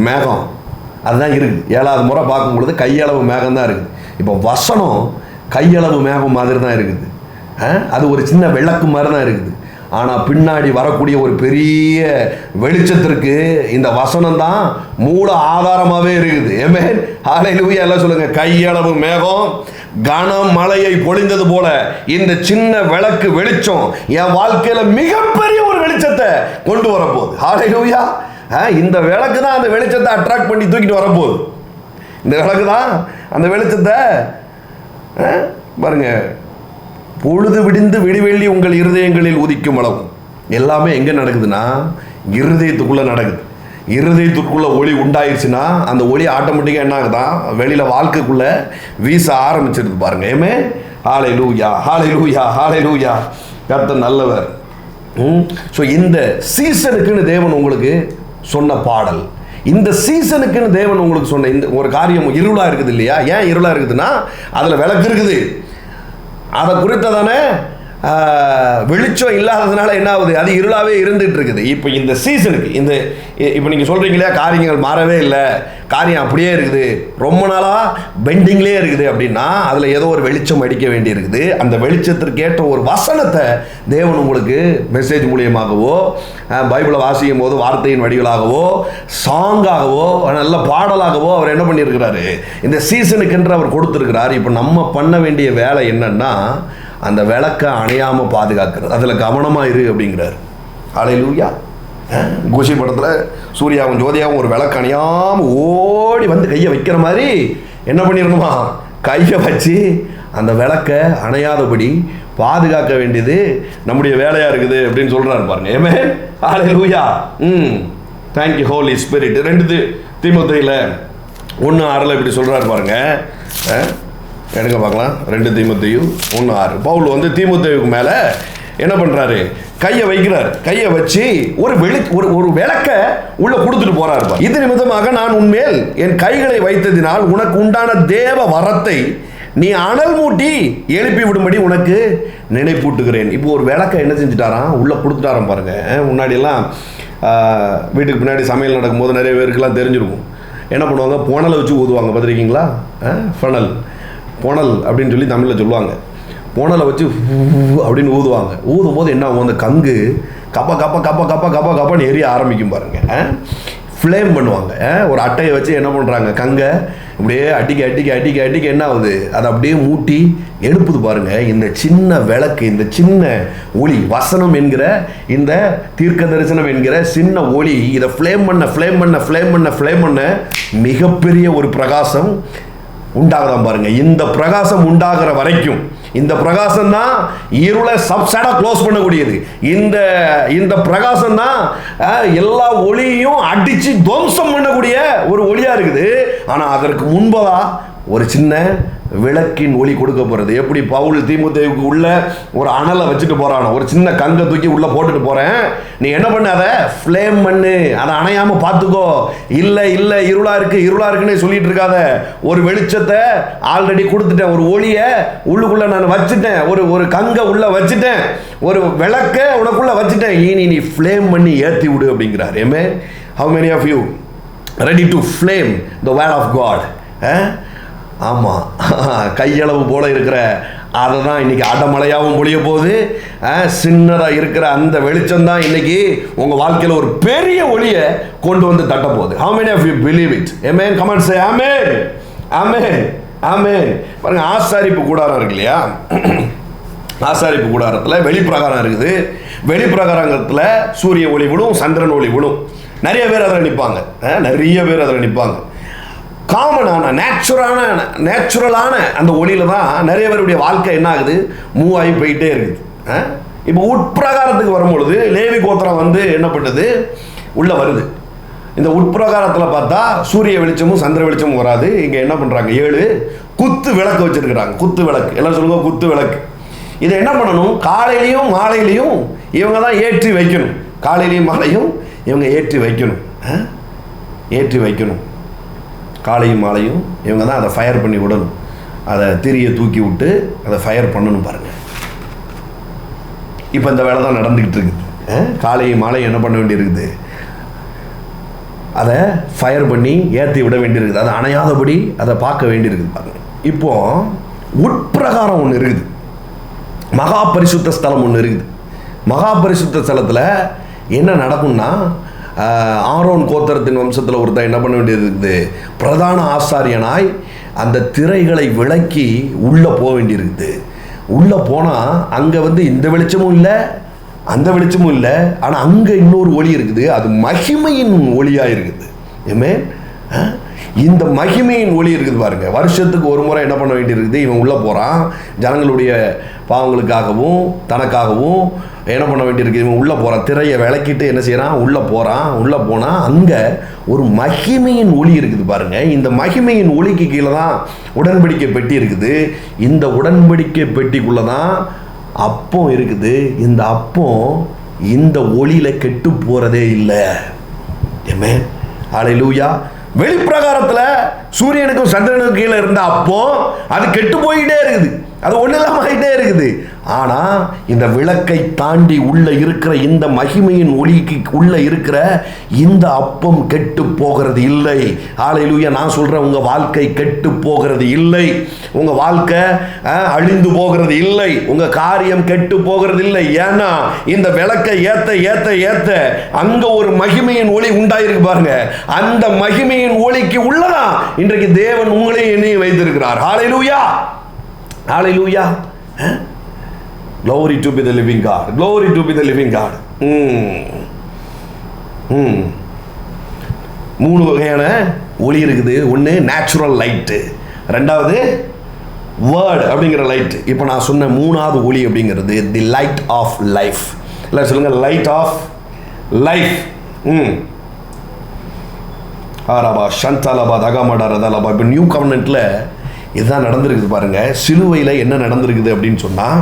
மேகம் அதுதான் இருக்குது. 7வது முறை பார்க்கும் பொழுது கையளவு மேகம் தான் இருக்குது. இப்போ வசனம் கையளவு மேகம் மாதிரி தான் இருக்குது. அது ஒரு சின்ன விளக்கு மாதிரி தான் இருக்குது. ஆனால் பின்னாடி வரக்கூடிய ஒரு பெரிய வெளிச்சத்திற்கு இந்த வசனம் தான் மூல ஆதாரமாகவே இருக்குது. ஆமென், ஹல்லேலூயா. எல்லாம் சொல்லுங்க, கையளவு மேகம் கனமழையை பொழிந்தது போல இந்த சின்ன விளக்கு வெளிச்சம் என் வாழ்க்கையில மிகப்பெரிய ஒரு வெளிச்சத்தை கொண்டு வரப்போகுது. ஹல்லேலூயா. இந்த விளக்கு தான் அந்த வெளிச்சத்தை அட்ராக்ட் பண்ணி தூக்கிட்டு வரப்போகுது. இந்த விளக்கு தான் அந்த வெளிச்சத்தை பாருங்க. பொழுது விடிந்து விடிவெள்ளி உங்கள் இருதயங்களில் உதிக்கும் அளவும். எல்லாமே எங்கே நடக்குதுன்னா இருதயத்துக்குள்ளே நடக்குது. இருதயத்திற்குள்ள ஒளி உண்டாயிருச்சுன்னா அந்த ஒளி ஆட்டோமேட்டிக்காக என்ன ஆகுதான் வெளியில் வாழ்க்கைக்குள்ளே வீச ஆரம்பிச்சிருது பாருங்க. ஏமே ஹல்லேலூயா, ஹல்லேலூயா, ஹல்லேலூயா. கர்த்தர் நல்லவர். ஸோ இந்த சீசனுக்குன்னு தேவன் உங்களுக்கு சொன்ன பாடல், இந்த சீசனுக்குன்னு தேவன் உங்களுக்கு சொன்ன இந்த ஒரு காரியம் இருளாக இருக்குது இல்லையா? ஏன் இருளாக இருக்குதுன்னா அதில் விளக்கு இருக்குது. அதை குறித்ததானே வெளிச்சம் இல்லாததுனால என்ன ஆகுது, அது இருளாகவே இருந்துகிட்டு இருக்குது. இப்போ இந்த சீசனுக்கு இப்போ நீங்கள் சொல்கிறீங்க இல்லையா, காரியங்கள் மாறவே இல்லை, காரியம் அப்படியே இருக்குது, ரொம்ப நாளாக பெண்டிங்லேயே இருக்குது அப்படின்னா அதில் ஏதோ ஒரு வெளிச்சம் அடிக்க வேண்டி இருக்குது. அந்த வெளிச்சத்திற்கு ஏற்ற ஒரு வசனத்தை தேவன் உங்களுக்கு மெசேஜ் மூலியமாகவோ, பைபிளை வாசிக்கும் போது வார்த்தையின் வடிவலாகவோ, சாங்காகவோ, நல்ல பாடலாகவோ அவர் என்ன பண்ணியிருக்கிறாரு, இந்த சீசனுக்கென்று அவர் கொடுத்துருக்கிறார். இப்போ நம்ம பண்ண வேண்டிய வேலை என்னன்னா, அந்த விளக்கை அணையாமல் பாதுகாக்கிறது, அதில் கவனமாக இரு அப்படிங்கிறார். ஹல்லேலூயா. கோஷி படத்தில் சூர்யாவும் ஜோதியாவும் ஒரு விளக்கு அணையாமல் ஓடி வந்து கையை வைக்கிற மாதிரி என்ன பண்ணிடணுமா, கையை வச்சு அந்த விளக்கை அணையாதபடி பாதுகாக்க வேண்டியது நம்முடைய வேலையாக இருக்குது அப்படின்னு சொல்கிறாரு பாருங்க. ஏமே ஹல்லேலூயா. Thank you Holi Spirit. 2 தீமோத்தேயுல 1:6 இப்படி சொல்கிறாரு பாருங்க. எடுங்க பார்க்கலாம். 2 தீமோத்தேயு 1:6. பவுல் வந்து தீமோத்தேயுக்கு மேலே என்ன பண்ணுறாரு, கையை வைக்கிறார். கையை வச்சு ஒரு விளக்க உள்ள கொடுத்துட்டு போறாரு. இது நிமித்தமாக நான் உன்மேல் என் கைகளை வைத்ததினால் உனக்கு உண்டான தேவ வரத்தை நீ அனல் மூட்டி எழுப்பி விடும்படி உனக்கு நினைப்பூட்டுகிறேன். இப்போ ஒரு விளக்க என்ன செஞ்சுட்டாராம், உள்ள கொடுத்துட்டாராம் பாருங்க. முன்னாடியெல்லாம் வீட்டுக்கு பின்னாடி சமையல் நடக்கும்போது நிறைய பேருக்கெல்லாம் தெரிஞ்சிருக்கும். என்ன பண்ணுவாங்க, புனலை வச்சு ஊதுவாங்க, பார்த்துருக்கீங்களா? புனல் அப்படின்னு சொல்லி தமிழில் சொல்லுவாங்க. புனலை வச்சு அப்படின்னு ஊதுவாங்க. ஊதும் போது என்ன ஆகும், அந்த கங்கு கப்ப கப்ப கப்ப கப்ப கப்ப கப்பன்னு எரிய ஆரம்பிக்கும் பாருங்க. ஃப்ளேம் பண்ணுவாங்க. ஒரு அட்டையை வச்சு என்ன பண்ணுறாங்க, கங்கை இப்படியே அடிக்க அடிக்க அடிக்க அடிக்க என்ன ஆகுது, அதை அப்படியே மூட்டி எடுப்புது பாருங்க. இந்த சின்ன விளக்கு, இந்த சின்ன ஒளி, வசனம் என்கிற இந்த தீர்க்க தரிசனம் என்கிற சின்ன ஒளி, இதை ஃப்ளேம் பண்ண ஃப்ளேம் பண்ண ஃப்ளேம் பண்ண ஃப்ளேம் பண்ண மிகப்பெரிய ஒரு பிரகாசம் உண்டாகலாம் பாருங்க. இந்த பிரகாசம் உண்டாகிற வரைக்கும், இந்த பிரகாசம் தான் இருளை சப்சைடா க்ளோஸ் பண்ணக்கூடியது. இந்த பிரகாசம் தான் எல்லா ஒளியையும் அடிச்சு துவம்சம் பண்ணக்கூடிய ஒரு ஒளியா இருக்குது. ஆனா அதற்கு முன்பதா ஒரு சின்ன விளக்கின் ஒளி கொடுக்க போறது. எப்படி பவுல் தீமோத்தேயுக்கு உள்ள ஒரு அனலை வச்சுட்டு போறானோ, ஒரு சின்ன கங்கை தூக்கி உள்ள போட்டுட்டு போறேன், நீ என்ன பண்ண, அதை ஃப்ளேம் பண்ணு, அதை அணையாம பார்த்துக்கோ. இல்லை இல்லை இருளா இருக்குன்னு சொல்லிட்டு இருக்காத. ஒரு வெளிச்சத்தை ஆல்ரெடி கொடுத்துட்டேன், ஒரு ஒளியை உள்ளுக்குள்ள நான் வச்சுட்டேன், ஒரு கங்கை உள்ள வச்சுட்டேன், ஒரு விளக்க உனக்குள்ள வச்சுட்டேன், நீ ஃப்ளேம் பண்ணி ஏற்றி விடு அப்படிங்கிறார். ஏமே how many of you ready to flame the word of God? ஆமாம், கையளவு போல இருக்கிற அதை தான் இன்னைக்கு அடமழையாகவும் பொழிய போகுது. சின்னதாக இருக்கிற அந்த வெளிச்சம் தான் இன்னைக்கு உங்கள் வாழ்க்கையில் ஒரு பெரிய ஒளியை கொண்டு வந்து தட்ட போகுது. How many of you believe it? Amen. Come on, say amen. Amen. Amen. பாருங்க, ஆசாரிப்பு கூடாரம் இருக்கு இல்லையா? ஆசாரிப்பு கூடாரத்தில் வெளிப்பிரகாரம் இருக்குது. வெளிப்பிரகாரத்தில் சூரிய ஒளி விடும், சந்திரன் ஒளி விடும். நிறைய பேர் அதில் நிற்பாங்க. காமனான நேச்சுரலான அந்த ஒளியில தான் நிறைய பேருடைய வாழ்க்கை என்ன ஆகுது, மூவ் ஆகி போயிட்டே இருக்குது. இப்போ உட்பிரகாரத்துக்கு வரும்பொழுது லேவி கோத்திரம் வந்து என்ன பண்ணுது, உள்ள வருது. இந்த உட்பிரகாரத்தில் பார்த்தா சூரிய வெளிச்சமும் சந்திர வெளிச்சமும் வராது. இங்கே என்ன பண்ணுறாங்க, 7 குத்து விளக்கு வச்சிருக்கிறாங்க. குத்து விளக்கு, எல்லாம் சொல்லுங்க, குத்து விளக்கு. இதை என்ன பண்ணணும், காலையிலையும் மாலையிலையும் இவங்க தான் ஏற்றி வைக்கணும். காலையிலையும் மாலையும் இவங்க ஏற்றி வைக்கணும். காலையும் மாலையும் இவங்க தான் அதை ஃபயர் பண்ணி விடணும். அதை திரியை தூக்கி விட்டு அதை ஃபயர் பண்ணணும் பாருங்கள். இப்போ இந்த வேலை தான் நடந்துக்கிட்டு இருக்குது. காலையும் மாலையும் என்ன பண்ண வேண்டியிருக்குது, அதை ஃபயர் பண்ணி ஏற்றி விட வேண்டியிருக்குது. அதை அணையாதபடி அதை பார்க்க வேண்டியிருக்குது பாருங்கள். இப்போது உட்பிரகாரம் ஒன்று இருக்குது, மகா பரிசுத்த ஸ்தலம் ஒன்று இருக்குது. மகா பரிசுத்த ஸ்தலத்தில் என்ன நடக்கும்னா, ஆரோன் கோத்திரத்தின் வம்சத்தில் ஒருத்தர் என்ன பண்ண வேண்டியது இருக்குது, பிரதான ஆசாரியனாய் அந்த திரைகளை விளக்கி உள்ளே போக வேண்டியிருக்குது. உள்ளே போனால் அங்கே வந்து இந்த வெளிச்சமும் இல்லை, அந்த வெளிச்சமும் இல்லை, ஆனால் அங்கே இன்னொரு ஒளி இருக்குது, அது மகிமையின் ஒளியாக இருக்குது. ஏமே இந்த மகிமையின் ஒளி இருக்குது பாருங்க. வருஷத்துக்கு ஒரு முறை என்ன பண்ண வேண்டியிருக்குது, இவன் உள்ளே போகிறான், ஜனங்களுடைய பாவங்களுக்காகவும் தனக்காகவும் என்ன பண்ண வேண்டியிருக்கு, இவன் உள்ளே போகிறான், திரையை விளக்கிட்டு என்ன செய்கிறான், உள்ளே போகிறான். உள்ளே போனால் அங்கே ஒரு மகிமையின் ஒளி இருக்குது பாருங்கள். இந்த மகிமையின் ஒளிக்கு கீழே தான் உடன்படிக்கை பெட்டி இருக்குது. இந்த உடன்படிக்கை பெட்டிக்குள்ளே தான் அப்பம் இருக்குது. இந்த அப்பம் இந்த ஒளியில் கெட்டு போகிறதே இல்லை. ஆமென், ஹல்லேலூயா. வெளிப்பிரகாரத்தில் சூரியனுக்கும் சந்திரனுக்கும் கீழே இருந்த அப்போ அது கெட்டு போயிட்டே இருக்குது, அது ஒன்றும் இல்லாமல் ஆகிட்டே இருக்குது. ஆனால் இந்த விளக்கை தாண்டி உள்ள இருக்கிற இந்த மகிமையின் ஒளிக்கு உள்ள இருக்கிற இந்த அப்பம் கெட்டு போகிறது இல்லை. ஹல்லேலூயா. நான் சொல்கிறேன், உங்கள் வாழ்க்கை கெட்டு போகிறது இல்லை, உங்கள் வாழ்க்கை அழிந்து போகிறது இல்லை, உங்கள் காரியம் கெட்டு போகிறது இல்லை. ஏன்னா இந்த விளக்கை ஏத்த ஏத்த ஏத்த அங்கே ஒரு மகிமையின் ஒளி உண்டாயிருக்கு பாருங்க. அந்த மகிமையின் ஒளிக்கு உள்ளதான் இன்றைக்கு தேவன் உங்களையும் என்னையும் வைத்திருக்கிறார். ஹல்லேலூயா, ஹல்லேலூயா. Glory to be the living God. Glory to be the living God. மூணு வகையான ஒளி இருக்குது. ஒன்று நேச்சுரல் லைட்டு, ரெண்டாவது வேர்ட் அப்படிங்கிற லைட். இப்போ நான் சொன்ன மூணாவது ஒளி அப்படிங்கிறது தி லைட் ஆஃப் லைஃப். இல்லை சொல்லுங்க, லைட் ஆஃப் லைஃப். ஆராபா ஷந்தாலபா தகாமாடா ரதாலபா. இப்போ நியூ கவர்னன்ட்டில் இதுதான் நடந்திருக்குது பாருங்கள். சிலுவையில் என்ன நடந்திருக்குது அப்படின்னு சொன்னால்,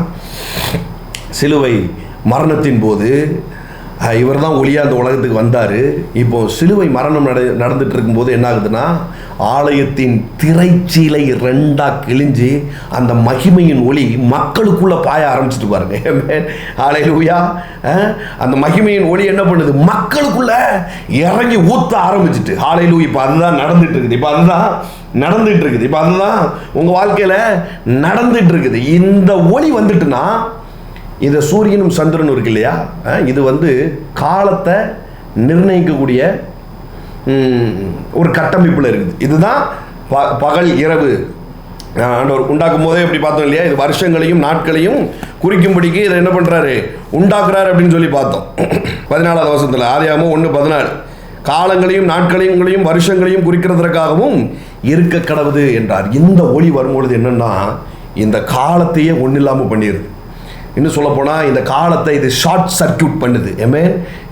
சிலுவை மரணத்தின் போது இவர் தான் ஒளியாக அந்த உலகத்துக்கு வந்தார். இப்போது சிலுவை மரணம் நடந்துட்டு இருக்கும்போது என்ன ஆகுதுன்னா, ஆலயத்தின் திரைச்சீலை ரெண்டாக கிழிஞ்சு அந்த மகிமையின் ஒளி மக்களுக்குள்ளே பாய ஆரம்பிச்சுட்டு பாருங்க. ஹல்லேலூயா. அந்த மகிமையின் ஒளி என்ன பண்ணுது, மக்களுக்குள்ளே இறங்கி ஊற்ற ஆரம்பிச்சுட்டு. ஹல்லேலூயா. இப்போ அதுதான் நடந்துட்டு இருக்குது. இப்போ அதுதான் நடந்துட்டு இருக்குது. இப்போ அதுதான் உங்கள் வாழ்க்கையில் நடந்துட்டு இருக்குது. இந்த ஒளி வந்துட்டுனா, இந்த சூரியனும் சந்திரனும் இருக்கு இல்லையா, இது காலத்தை நிர்ணயிக்கக்கூடிய ஒரு கட்டமைப்பில் இருக்குது. இதுதான் பகல் இரவு ஆண்டவர் உண்டாக்கும் போதே எப்படி பார்த்தோம் இல்லையா, இது வருஷங்களையும் நாட்களையும் குறிக்கும்படிக்கு இதை என்ன பண்ணுறாரு, உண்டாக்குறாரு அப்படின்னு சொல்லி பார்த்தோம். 14வது வசனத்தில் ஆதியாகமம் 1:14 காலங்களையும் நாட்களையும் வருஷங்களையும் குறிக்கிறதற்காகவும் இருக்க கடவுது என்றார். இந்த ஒளி வரும்பொழுது என்னன்னா, இந்த காலத்தையே ஒன்றும் இல்லாமல் பண்ணிடுது. இன்னும் சொல்லப்போனால் இந்த காலத்தை இது ஷார்ட் சர்க்கியூட் பண்ணுது.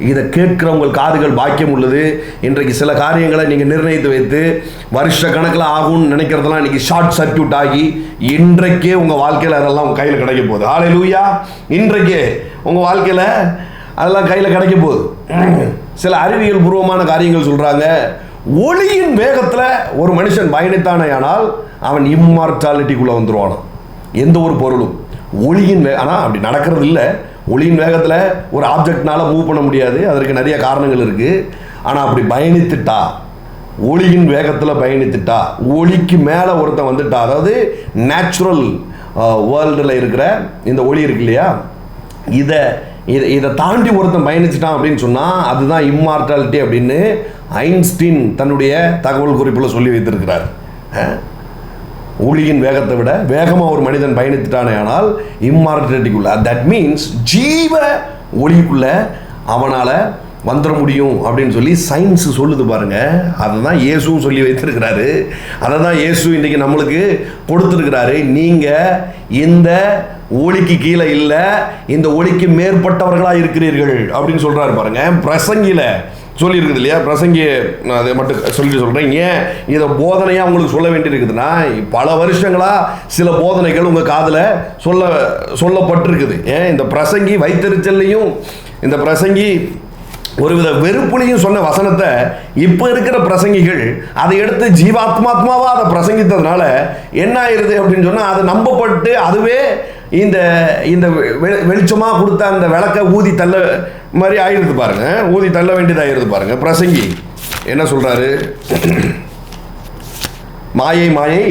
இதை கேட்கிறவங்கள் காதுகள் பாக்கியம் உள்ளது. இன்றைக்கு சில காரியங்களை நீங்கள் நிர்ணயித்து வைத்து வருஷ கணக்கில் ஆகும்னு நினைக்கிறதெல்லாம் இன்றைக்கி ஷார்ட் சர்க்கியூட் ஆகி இன்றைக்கே உங்கள் வாழ்க்கையில் அதெல்லாம் உங்கள் கையில் கிடைக்க போகுது. ஹல்லேலூயா. இன்றைக்கே உங்கள் வாழ்க்கையில் அதெல்லாம் கையில் கிடைக்க போகுது. சில அறிவியல் பூர்வமான காரியங்கள் சொல்கிறாங்க, ஒளியின் வேகத்தில் ஒரு மனுஷன் பயணித்தானே ஆனால் அவன் இம்மார்டாலிட்டிக்குள்ளே வந்துடுவான். எந்த ஒரு பொருளும் ஒளியின் ஆனால் அப்படி நடக்கிறது இல்லை. ஒளியின் வேகத்தில் ஒரு ஆப்ஜெக்ட்னால மூவ் பண்ண முடியாது, அதற்கு நிறைய காரணங்கள் இருக்குது. ஆனால் அப்படி பயணித்துட்டா, ஒளியின் வேகத்தில் பயணித்துட்டா, ஒளிக்கு மேலே ஒருத்தன் வந்துட்டா, அதாவது நேச்சுரல் வேர்ல்டில் இருக்கிற இந்த ஒளி இருக்கு இல்லையா, இதை தாண்டி ஒருத்தன் பயணிச்சிட்டான் அப்படின்னு சொன்னால் அதுதான் இம்மார்டாலிட்டி அப்படின்னு ஐன்ஸ்டீன் தன்னுடைய தகவல் குறிப்பில் சொல்லி வைத்திருக்கிறார். ஒளியின் வேகத்தை விட வேகமாக ஒரு மனிதன் பயணித்துட்டானே ஆனால் இம்மார்டாலிட்டிக்குள்ள, தட் மீன்ஸ் ஜீவ ஒளிக்குள்ள அவனால் வந்துட முடியும் அப்படின்னு சொல்லி சயின்ஸு சொல்லுது பாருங்க. அதை தான் இயேசுவும் சொல்லி வைத்திருக்கிறாரு. அதை தான் இயேசு இன்றைக்கி நம்மளுக்கு கொடுத்துருக்கிறாரு. நீங்கள் இந்த ஒளிக்கு கீழே இல்லை, இந்த ஒளிக்கு மேற்பட்டவர்களாக இருக்கிறீர்கள் அப்படின்னு சொல்கிறாரு பாருங்க. பிரசங்கியில் சொல்லியிருக்குது இல்லையா, பிரசங்கி அதை மட்டும் சொல்லிட்டு சொல்கிறேன். ஏன் இதை போதனையாக உங்களுக்கு சொல்ல வேண்டியிருக்குதுன்னா, பல வருஷங்களாக சில போதனைகள் உங்கள் காதில் சொல்லப்பட்டிருக்குது. ஏன் இந்த பிரசங்கி வைத்தறிச்சல்லையும் இந்த பிரசங்கி ஒருவித வெறுப்புலையும் சொன்ன வசனத்தை இப்போ இருக்கிற பிரசங்கிகள் அதை எடுத்து ஜீவாத்மாத்மாவாக அதை பிரசங்கித்ததுனால என்ன ஆயிடுது அப்படின்னு சொன்னால், அது நம்பப்பட்டு அதுவே இந்த இந்த வெளிச்சமாக கொடுத்த அந்த விளக்கை ஊதி தள்ள மாதிரி ஆயிடுது பாருங்க, ஊதி தள்ள வேண்டியதாகிடுது பாருங்க. பிரசங்கி என்ன சொல்கிறாரு, மாயை மாயை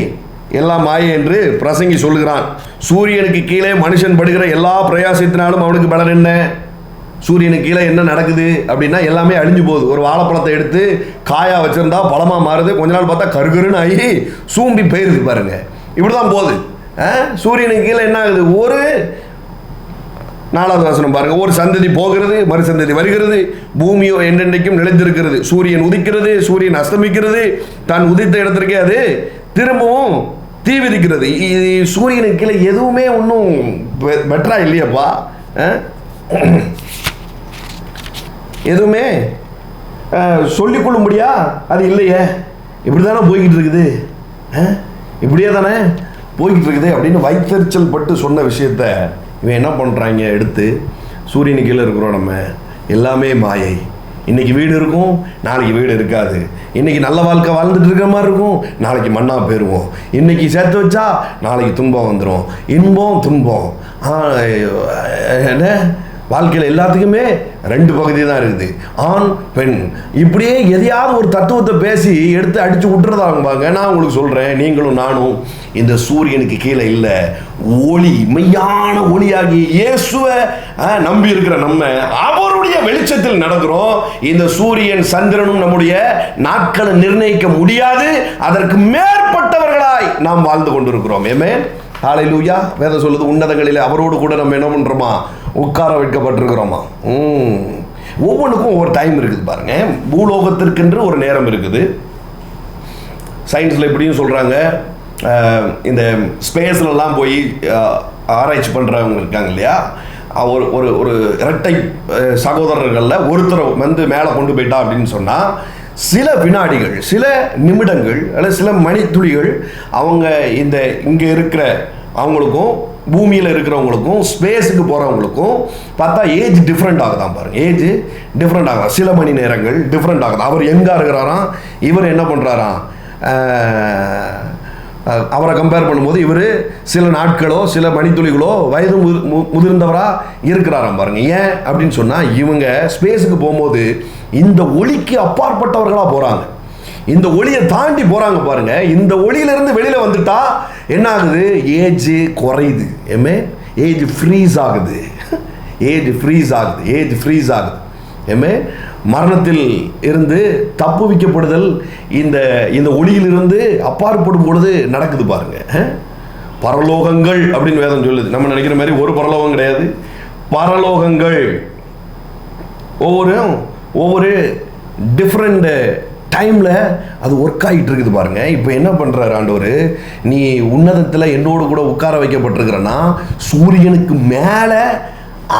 எல்லாம் மாயை என்று பிரசங்கி சொல்லுகிறான். சூரியனுக்கு கீழே மனுஷன் படுகிற எல்லா பிரயாசத்தினாலும் அவனுக்கு பலன் என்ன? சூரியனுக்கு கீழே என்ன நடக்குது அப்படின்னா எல்லாமே அழிஞ்சு போகுது. ஒரு வாழைப்பழத்தை எடுத்து காயாக வச்சுருந்தா பழமாக மாறுது, கொஞ்ச நாள் பார்த்தா கருகருன்னு ஆகி சூம்பி போயிருது பாருங்க. இப்படி தான் போகுது. சூரியனுக்கு கீழே என்ன ஆகுது? ஒரு 4வது வசனம் பாருங்க, ஒரு சந்ததி போகிறது, மறு சந்ததி வருகிறது, பூமியோ என்றென்றைக்கும் நிலைத்திருக்கிறது. சூரியன் உதிக்கிறது, சூரியன் அஸ்தமிக்கிறது, தான் உதித்த இடத்திற்கே அது திரும்பவும் தீ விதிக்கிறது. சூரியனுக்கு கீழே எதுவுமே ஒன்றும் பெட்டரா இல்லையப்பா. எதுவுமே சொல்லிக்கொள்ளும்படியா அது இல்லையே, இப்படி தானே போய்கிட்டு இருக்குது, இப்படியே தானே போய்கிட்டு இருக்குது அப்படின்னு வைத்தறிச்சல் பட்டு சொன்ன விஷயத்த இவன் என்ன பண்ணுறாங்க, எடுத்து சூரியனு கீழே இருக்கிறோம் நம்ம, எல்லாமே மாயை. இன்றைக்கி வீடு இருக்கும், நாளைக்கு வீடு இருக்காது. இன்றைக்கி நல்ல வாழ்க்கை வாழ்ந்துட்டு இருக்கிற மாதிரி இருக்கும், நாளைக்கு மண்ணாக போயிடுவோம். இன்றைக்கி சேர்த்து வச்சா நாளைக்கு துன்பம் வந்துடும், இன்பம் துன்பம். என்ன வாழ்க்கையில் எல்லாத்துக்குமே ரெண்டு பகுதி தான் இருக்குது, ஆண் பெண். இப்படியே எதையாவது ஒரு தத்துவத்தை பேசி எடுத்து அடித்து விட்டுறதாங்க. நான் உங்களுக்கு சொல்கிறேன், நீங்களும் நானும் இந்த சூரியனுக்கு கீழே இல்லை, ஒளி, மெய்யான ஒளியாகி இயேசுவை நம்பி இருக்கிற நம்ம அவருடைய வெளிச்சத்தில் நடக்கிறோம். இந்த சூரியன் சந்திரனும் நம்முடைய நாட்களை நிர்ணயிக்க முடியாது, அதற்கு மேற்பட்டவர்களாய் நாம் வாழ்ந்து கொண்டிருக்கிறோம். ஆமென், ஹல்லேலூயா. வேதம் சொல்லுது, உன்னதங்களிலே அவரோடு கூட நம்ம என்ன பண்ணுறோமா, உட்கார வைக்கப்பட்டிருக்கிறோமா. ஒவ்வொன்றுக்கும் ஒவ்வொரு டைம் இருக்குது பாருங்க. பூலோகத்திற்கென்று ஒரு நேரம் இருக்குது. சயின்ஸில் எப்படியும் சொல்கிறாங்க, இந்த ஸ்பேஸ்லலாம் போய் ஆராய்ச்சி பண்ணுறவங்க இருக்காங்க இல்லையா, ஒரு ஒரு ஒரு இரட்டை சகோதரர்களில் ஒருத்தரை வந்து மேலே கொண்டு போயிட்டா அப்படின்னு சொன்னால் சில வினாடிகள், சில நிமிடங்கள் அல்லது சில மணித்துளிகள் அவங்க இந்த இங்கே இருக்கிற அவங்களுக்கும் பூமியில் இருக்கிறவங்களுக்கும் ஸ்பேஸுக்கு போகிறவங்களுக்கும் பார்த்தா ஏஜ் டிஃப்ரெண்ட் ஆகுதான் பாருங்க. ஏஜ் டிஃப்ரெண்ட் ஆகுதான், சில மணி நேரங்கள் டிஃப்ரெண்ட் ஆகுது. அவர் எங்கே இருக்கிறாராம், இவர் என்ன பண்ணுறாராம், அவரை கம்பேர் பண்ணும்போது இவர் சில நாட்களோ சில மணித்துளிகளோ வயது முதிர்ந்தவராக இருக்கிறாராம் பாருங்க. ஏன் அப்படின்னு சொன்னால், இவங்க ஸ்பேஸுக்கு போகும்போது இந்த ஒளிக்கு அப்பாற்பட்டவர்களாக போகிறாங்க, இந்த ஒளியை தாண்டி போகிறாங்க பாருங்க. இந்த ஒளியிலிருந்து வெளியில் வந்துட்டா என்ன ஆகுது, ஏஜ் குறையுது. ஏஜ் ஃப்ரீஸ் ஆகுது, ஏஜ் ஃப்ரீஸ் ஆகுது, ஏஜ் ஃப்ரீஸ் ஆகுது. மரணத்தில் இருந்து தப்புவிக்கப்படுதல் இந்த இந்த ஒளியிலிருந்து அப்பாற்படும் பொழுது நடக்குது பாருங்க. பரலோகங்கள் அப்படின்னு வேதம் சொல்லுது. நம்ம நினைக்கிற மாதிரி ஒரு பரலோகம் கிடையாது, பரலோகங்கள் ஒவ்வொரு டிஃப்ரெண்ட் டைமில் அது ஒர்க் ஆகிட்டு இருக்குது பாருங்க. இப்போ என்ன பண்ணுறாரு ஆண்டவர், நீ உன்னதத்தில் என்னோடு கூட உட்கார வைக்கப்பட்டிருக்கிறன்னா சூரியனுக்கு மேலே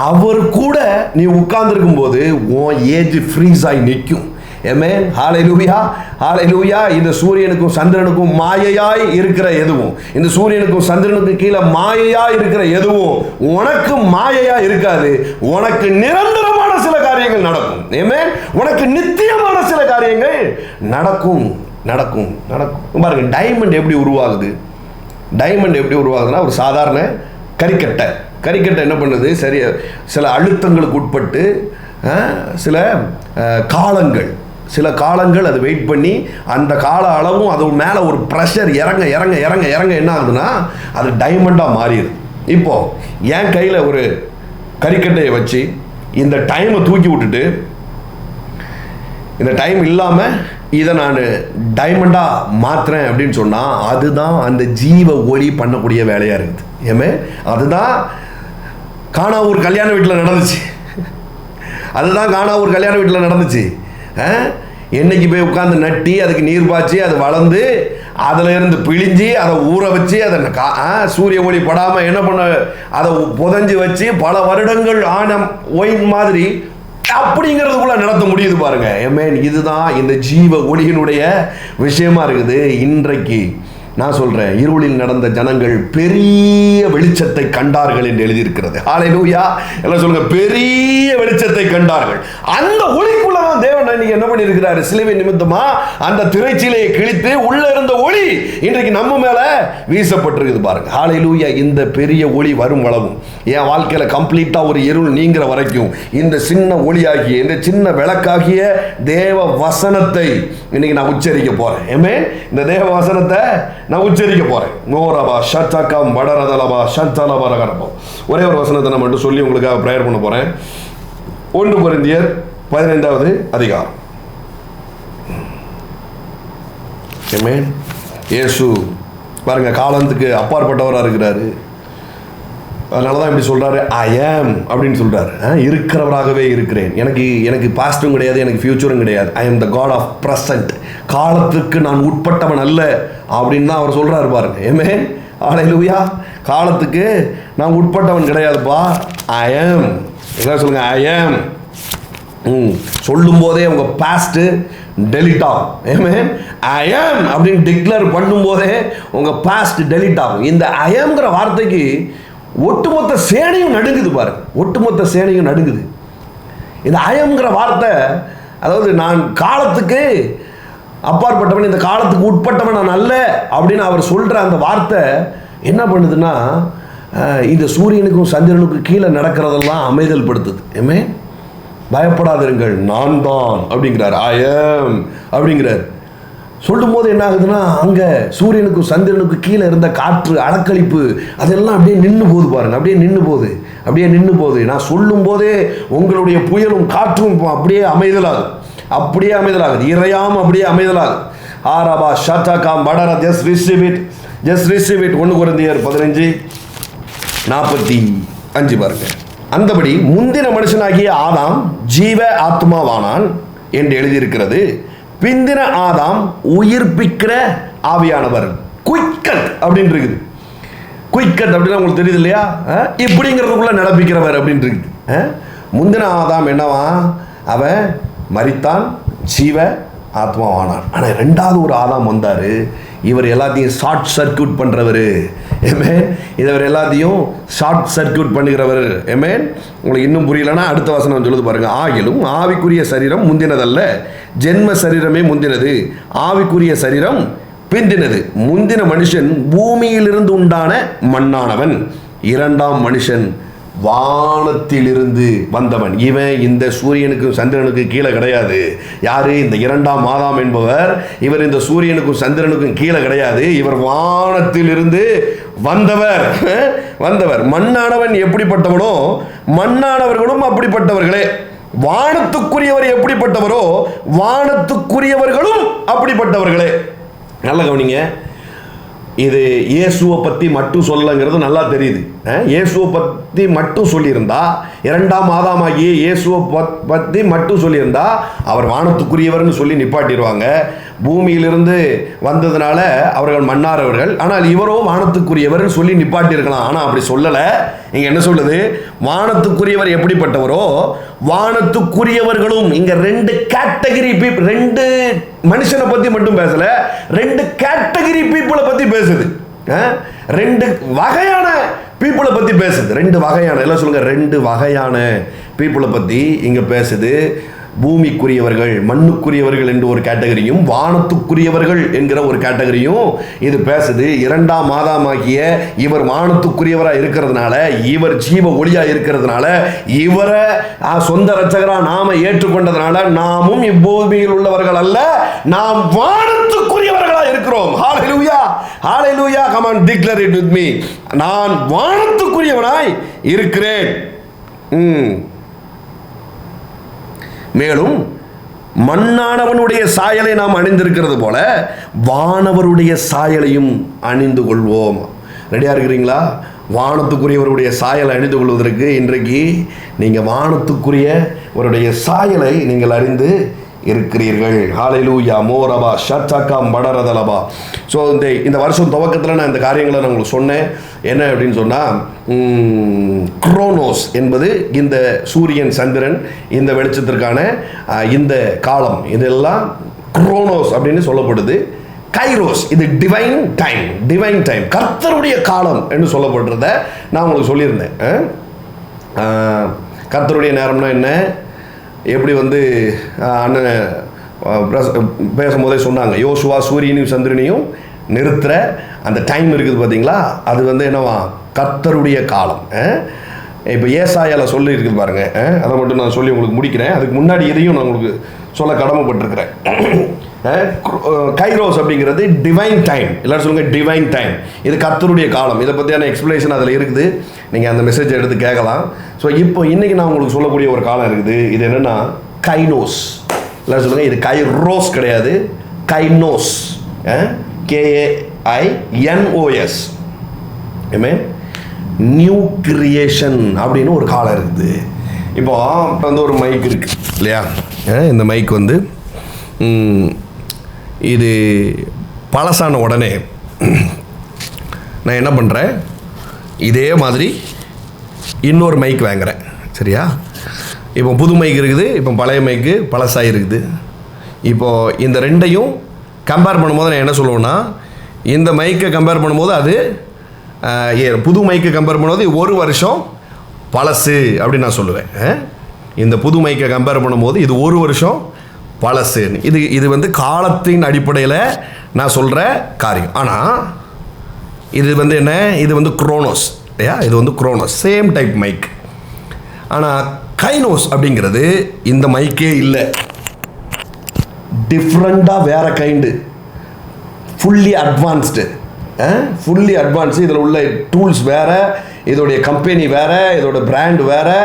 அவர் கூட நீ உட்கார்ந்துருக்கும் போது உன் ஏஜ் ஃப்ரீஸ் ஆகி நிற்கும். ஆமென், ஹல்லேலூயா, ஹல்லேலூயா. இந்த சூரியனுக்கும் சந்திரனுக்கும் மாயையாய் இருக்கிற எதுவும், இந்த சூரியனுக்கும் சந்திரனுக்கு கீழே மாயையாய் இருக்கிற எதுவும் உனக்கு மாயையா இருக்காது. உனக்கு நிரந்தரமான சில காரியங்கள் நடக்கும். ஆமென், உனக்கு நித்தியமான சில காரியங்கள் நடக்கும் நடக்கும் நடக்கும். பாருங்க, டைமண்ட் எப்படி உருவாகுது, டைமண்ட் எப்படி உருவாகுதுன்னா, ஒரு சாதாரண கரிக்கட்டை என்ன பண்ணுது, சரி சில அழுத்தங்களுக்கு உட்பட்டு சில காலங்கள் அது வெயிட் பண்ணி அந்த கால அளவும் அது மேலே ஒரு ப்ரெஷர் இறங்க இறங்க இறங்க இறங்க என்ன ஆகுதுன்னா அது டைமண்டாக மாறிடுது. இப்போது என் கையில் ஒரு கரிக்கட்டையை வச்சு இந்த டைமை தூக்கி விட்டுட்டு, இந்த டைம் இல்லாமல் இதை நான் டைமண்டாக மாற்றுறேன் அப்படின்னு சொன்னால் அதுதான் அந்த ஜீவ ஒளி பண்ணக்கூடிய வேலையாக இருக்குது. அதுதான் காணாவூர் கல்யாண வீட்டில் நடந்துச்சு, அதுதான் காணாவூர் கல்யாண வீட்டில் நடந்துச்சு. என்னைக்கு போய் உட்காந்து நட்டி அதுக்கு நீர் பாய்ச்சி அது வளர்ந்து அதில் இருந்து பிழிஞ்சி அதை ஊற வச்சு அதை சூரிய ஒளி படாமல் என்ன பண்ண அதை புதஞ்சி வச்சு பல வருடங்கள் ஆன ஒயின் மாதிரி அப்படிங்கிறதுக்குள்ள நடத்த முடியுது பாருங்க. இதுதான் இந்த ஜீவ ஒளியினுடைய விஷயமா இருக்குது. இன்றைக்கு நான் சொல்றேன், இருளில் நடந்த ஜனங்கள் பெரிய வெளிச்சத்தை கண்டார்கள் என்று எழுதியிருக்கிறது. ஹல்லேலூயா, எல்லாம் சொல்லுங்க, பெரிய வெளிச்சத்தை கண்டார்கள். அந்த ஒளிக்குள்ளதான் தேவன் இன்னைக்கு என்ன பண்ணியிருக்கிறாரு, சிலுவை நிமித்தமா அந்த திரைச்சீலையை கிழித்து உள்ள இருந்த ஒளி இன்றைக்கு நம்ம மேல வீசப்பட்டிருக்குது பாருங்க. ஹல்லேலூயா. இந்த பெரிய ஒளி வரும் அளவும் என் வாழ்க்கையில கம்ப்ளீட்டா ஒரு இருள் நீங்கிற வரைக்கும் இந்த சின்ன ஒளியாகிய, இந்த சின்ன விளக்காகிய தேவ வசனத்தை இன்னைக்கு நான் உச்சரிக்க போறேன். இந்த தேவ வசனத்தை நான் உச்சரிக்க போறேன். நோரபா ஷத்தகம் வடரதலபா ஷந்தலபரகரபா. ஒரே ஒரு வசனத்தை நான் மட்டும் சொல்லி உங்களுக்காக பிரேயர் பண்ண போறேன். 1 கொரிந்தியர் 15வது அதிகாரம். ஆமென். இயேசு பாருங்க, காலத்துக்கு அப்பாற்பட்டவராக இருக்கிறாரு. அதனால தான் இப்படி சொல்கிறாரு, ஐ ஆம் அப்படின்னு சொல்கிறாரு. இருக்கிறவராகவே இருக்கிறேன். எனக்கு பாஸ்டும் கிடையாது, எனக்கு ஃபியூச்சரும் கிடையாது. ஐ ஆம் த காட் ஆஃப் ப்ரெசன்ட். காலத்துக்கு நான் உட்பட்டவன் அல்ல அப்படின்னு தான் அவர் சொல்கிறாரு பாருங்க. ஹல்லேலூயா. காலத்துக்கு நான் உட்பட்டவன் கிடையாதுப்பா. ஐ ஆம் எல்லாம் சொல்லுங்க ஐ ஆம். சொல்லும் போதே உங்க பாஸ்ட் டெலிட் ஆகும். ஆமென். ஐ ஆம் அப்படின்னு டிக்ளேர் பண்ணும்போதே உங்க பாஸ்ட் டெலிட் ஆகும். இந்த ஐ ஆம்ங்கிற வார்த்தைக்கு ஒட்டுமொத்த சேனையும் நடுங்குது பாருங்க. ஒட்டுமொத்த சேனையும் நடுங்குது. இந்த ஐ ஆம்ங்கிற வார்த்தை, அதாவது நான் காலத்துக்கு அப்பாற்பட்டவன், இந்த காலத்துக்கு உட்பட்டவன் நான் அல்ல அப்படின்னு அவர் சொல்ற அந்த வார்த்தை என்ன பண்ணுதுன்னா, இந்த சூரியனுக்கும் சந்திரனுக்கும் கீழே நடக்கிறதெல்லாம் அமைதல் படுத்துது. ஏமே பயப்படாதிருங்கள் நான் தான் அப்படிங்கிறார். ஐ ஆம் அப்படிங்கிறார். சொல்லும் போது என்ன ஆகுதுன்னா, அங்கே சூரியனுக்கும் சந்திரனுக்கும் கீழே இருந்த காற்று அலக்களிப்பு அதெல்லாம் அப்படியே நின்று போகுது பாருங்க. அப்படியே நின்று போகுது. நான் சொல்லும் போதே உங்களுடைய புயலும் காற்றும் அப்படியே அமைதலாகுது. இறையாம அப்படியே அமைதலாகுது. ஆராபா ஷாட்டாகாம் வடரா ஜஸ்ட் ரிசீவ் இட் 1 கொரிந்தியர் 15:45 பாருங்க. அந்தபடி முந்தின மனுஷனாகிய ஆதாம் ஜீவ ஆத்மாவானான் என்று எழுதியிருக்கிறது. பிந்தின ஆதாம் உயிர்ப்பிக்கிற ஆவியானவர். குயிக்கட் அப்படின்னு இருக்குது. குயிக்கட் அப்படின்னா உங்களுக்கு தெரியுது இல்லையா? இப்படிங்கிறதுக்குள்ள நடப்பிக்கிறவர் அப்படின்னு இருக்குது. முந்தின ஆதாம் என்னவா? அவன் மரித்தான், ஜீவ ஆத்மாவானான். ஆனால் 2வது ஒரு ஆதாம் வந்தார். இவர் எல்லாத்தையும் ஷார்ட் சர்க்கியூட் பண்ணுறவர். ஏமேன். இவர் எல்லாத்தையும் ஷார்ட் சர்க்கியூட் பண்ணுகிறவர். ஏமேன். உங்களுக்கு இன்னும் புரியலன்னா அடுத்த வசனம் சொல்லுது பாருங்க. ஆகிலும் ஆவிக்குரிய சரீரம் முந்தினதல்ல, ஜென்ம சரீரமே முந்தினது, ஆவிக்குரிய சரீரம் பிந்தினது. முந்தின மனுஷன் பூமியிலிருந்து உண்டான மண்ணானவன், 2ஆம் மனுஷன் வானத்திலிருந்து வந்தவன். இவன் இந்த சூரியனுக்கும் சந்திரனுக்கும் கீழே கிடையாது. யாரு? இந்த 2ஆம் ஆதாம் என்பவர். இவர் இந்த சூரியனுக்கும் சந்திரனுக்கும் கீழே கிடையாது. இவர் வானத்திலிருந்து வந்தவர். மண்ணானவன் எப்படிப்பட்டவனோ மண்ணானவர்களும் அப்படிப்பட்டவர்களே. வானத்துக்குரியவர் எப்படிப்பட்டவரோ வானத்துக்குரியவர்களும் அப்படிப்பட்டவர்களே. நல்ல கவனிங்க. இது இயேசுவை பற்றி மட்டும் சொல்லங்கிறது நல்லா தெரியுது. இயேசுவை பற்றி மட்டும் சொல்லியிருந்தா, 2ஆம் ஆதாமாகிய இயேசுவை பற்றி மட்டும் சொல்லியிருந்தா அவர் வானத்துக்குரியவர்னு சொல்லி நிப்பாட்டிடுவாங்க. பூமியிலிருந்து வந்ததுனால அவர்கள் மன்னாரவர்கள். ஆனால் இவரோ வானத்துக்குரியவர்னு சொல்லி நிப்பாட்டியிருக்கலாம். ஆனால் அப்படி சொல்லலை. இங்கே என்ன சொல்லுது? வானத்துக்குரியவர் எப்படிப்பட்டவரோ வானத்துக்குரியவர்களும். இங்கே 2 கேட்டகரி பீப்புள், 2 மனுஷனை பற்றி மட்டும் பேசல, 2 கேட்டகரி பீப்புளை பற்றி பேசுது. 2 வகையான பீப்புளை பற்றி பேசுது. 2 வகையான, எல்லாம் சொல்லுங்க, 2 வகையான பீப்புளை பற்றி இங்கே பேசுது. பூமிக்குரியவர்கள், மண்ணுக்குரியவர்கள் என்று ஒரு கேட்டகரியும், வானத்துக்குரியவர்கள் என்கிற ஒரு கேட்டகரியும் இது பேசுது. 2ஆம் ஆதாமாகிய இவர் வானத்துக்குரியவராக இருக்கிறதுனால, இவர் ஜீவ ஒளியாக இருக்கிறதுனால, இவரை சொந்த இரட்சகராக நாம ஏற்றுக்கொண்டதுனால நாமும் இப்பூமியில் உள்ளவர்கள் அல்ல, நாம் வானத்துக்குரியவர்களாக இருக்கிறோம். ஹalleluya, ஹalleluya. come on, declare it with me. நான் வானத்துக்குரியவனாய் இருக்கிறேன். மேலும் மண்ணானவனுடைய சாயலை நாம் அணிந்திருக்கிறது போல வானவருடைய சாயலையும் அணிந்து கொள்வோம். ரெடியா இருக்கிறீங்களா? வானத்துக்குரியவருடைய சாயலை அணிந்து கொள்வதற்கு இன்றைக்கு நீங்கள் வானத்துக்குரியவருடைய சாயலை நீங்கள் அறிந்து இருக்கிறீர்கள். ஹalleluya. மோரபா ஷட்டகம் படரதலபா. ஸோ இந்த வருஷம் துவக்கத்தில் நான் இந்த காரியங்களை நான் உங்களுக்கு சொன்னேன். என்ன அப்படின்னு சொன்னால், குரோனோஸ் என்பது இந்த சூரியன் சந்திரன் இந்த வெளிச்சத்திற்கான இந்த காலம், இதெல்லாம் குரோனோஸ் அப்படின்னு சொல்லப்படுது. கைரோஸ் இது டிவைன் டைம், கர்த்தருடைய காலம் என்று சொல்லப்படுறத நான் உங்களுக்கு சொல்லியிருந்தேன். கர்த்தருடைய நேரம்னா என்ன? எப்படி அண்ணன் பேசும்போதே சொன்னாங்க, யோசுவா சூரியனையும் சந்திரனையும் நிறுத்துகிற அந்த டைம் இருக்குது பார்த்தீங்களா, அது என்னவா? கர்த்தருடைய காலம். இப்போ ஏசாயால சொல்லி இருக்குது பாருங்க. அதை மட்டும் நான் சொல்லி உங்களுக்கு முடிக்கிறேன். அதுக்கு முன்னாடி இதையும் நான் உங்களுக்கு சொல்ல கடமைப்பட்டிருக்கிறேன். கைரோஸ் அப்படிங்கிறது டிவைன் டைம். எல்லாரும் சொல்லுங்க, டிவைன் டைம். இது கர்த்தருடைய காலம். இதை பற்றியான எக்ஸ்பிளேஷன் அதில் இருக்குது. நீங்கள் அந்த மெசேஜை எடுத்து கேட்கலாம். ஸோ இப்போ இன்றைக்கி நான் உங்களுக்கு சொல்லக்கூடிய ஒரு காலம் இருக்குது. இது என்னென்னா கைனோஸ். எல்லாரும் சொல்லுங்கள், இது கைரோஸ் கிடையாது, கைனோஸ். KAINOS. நியூ கிரியேஷன் அப்படின்னு ஒரு காலம் இருக்குது. இப்போ ஒரு மைக் இருக்குது இல்லையா? இந்த மைக் இது பழசான உடனே நான் என்ன பண்ணுறேன், இதே மாதிரி இன்னொரு மைக் வாங்குறேன். சரியா? இப்போ புது மைக் இருக்குது, இப்போ பழைய மைக்கு பழசாக இருக்குது. இப்போது இந்த ரெண்டையும் கம்பேர் பண்ணும்போது நான் என்ன சொல்லுவேன்னா, இந்த மைக்கை கம்பேர் பண்ணும்போது அது புது மைக்கை கம்பேர் பண்ணும்போது 1 வருஷம் பழசு அப்படின்னு நான் சொல்லுவேன். இந்த புது மைக்கை கம்பேர் பண்ணும்போது இது 1 வருஷம் பழசு. இது வந்து காலத்தின் அடிப்படையில் நான் சொல்கிற காரியம். ஆனால் இது வந்து என்ன, இது வந்து குரோனோஸ் இல்லையா? இது வந்து குரோனோஸ், சேம் டைப் மைக். ஆனால் கைனோஸ் அப்படிங்கிறது இந்த மைக்கே இல்லை, டிஃப்ரெண்ட்டாக வேறு கைண்டு, ஃபுல்லி அட்வான்ஸ்டு. இதில் உள்ள டூல்ஸ் வேறு, இதோடைய கம்பெனி வேறு, இதோட பிராண்ட் வேறு,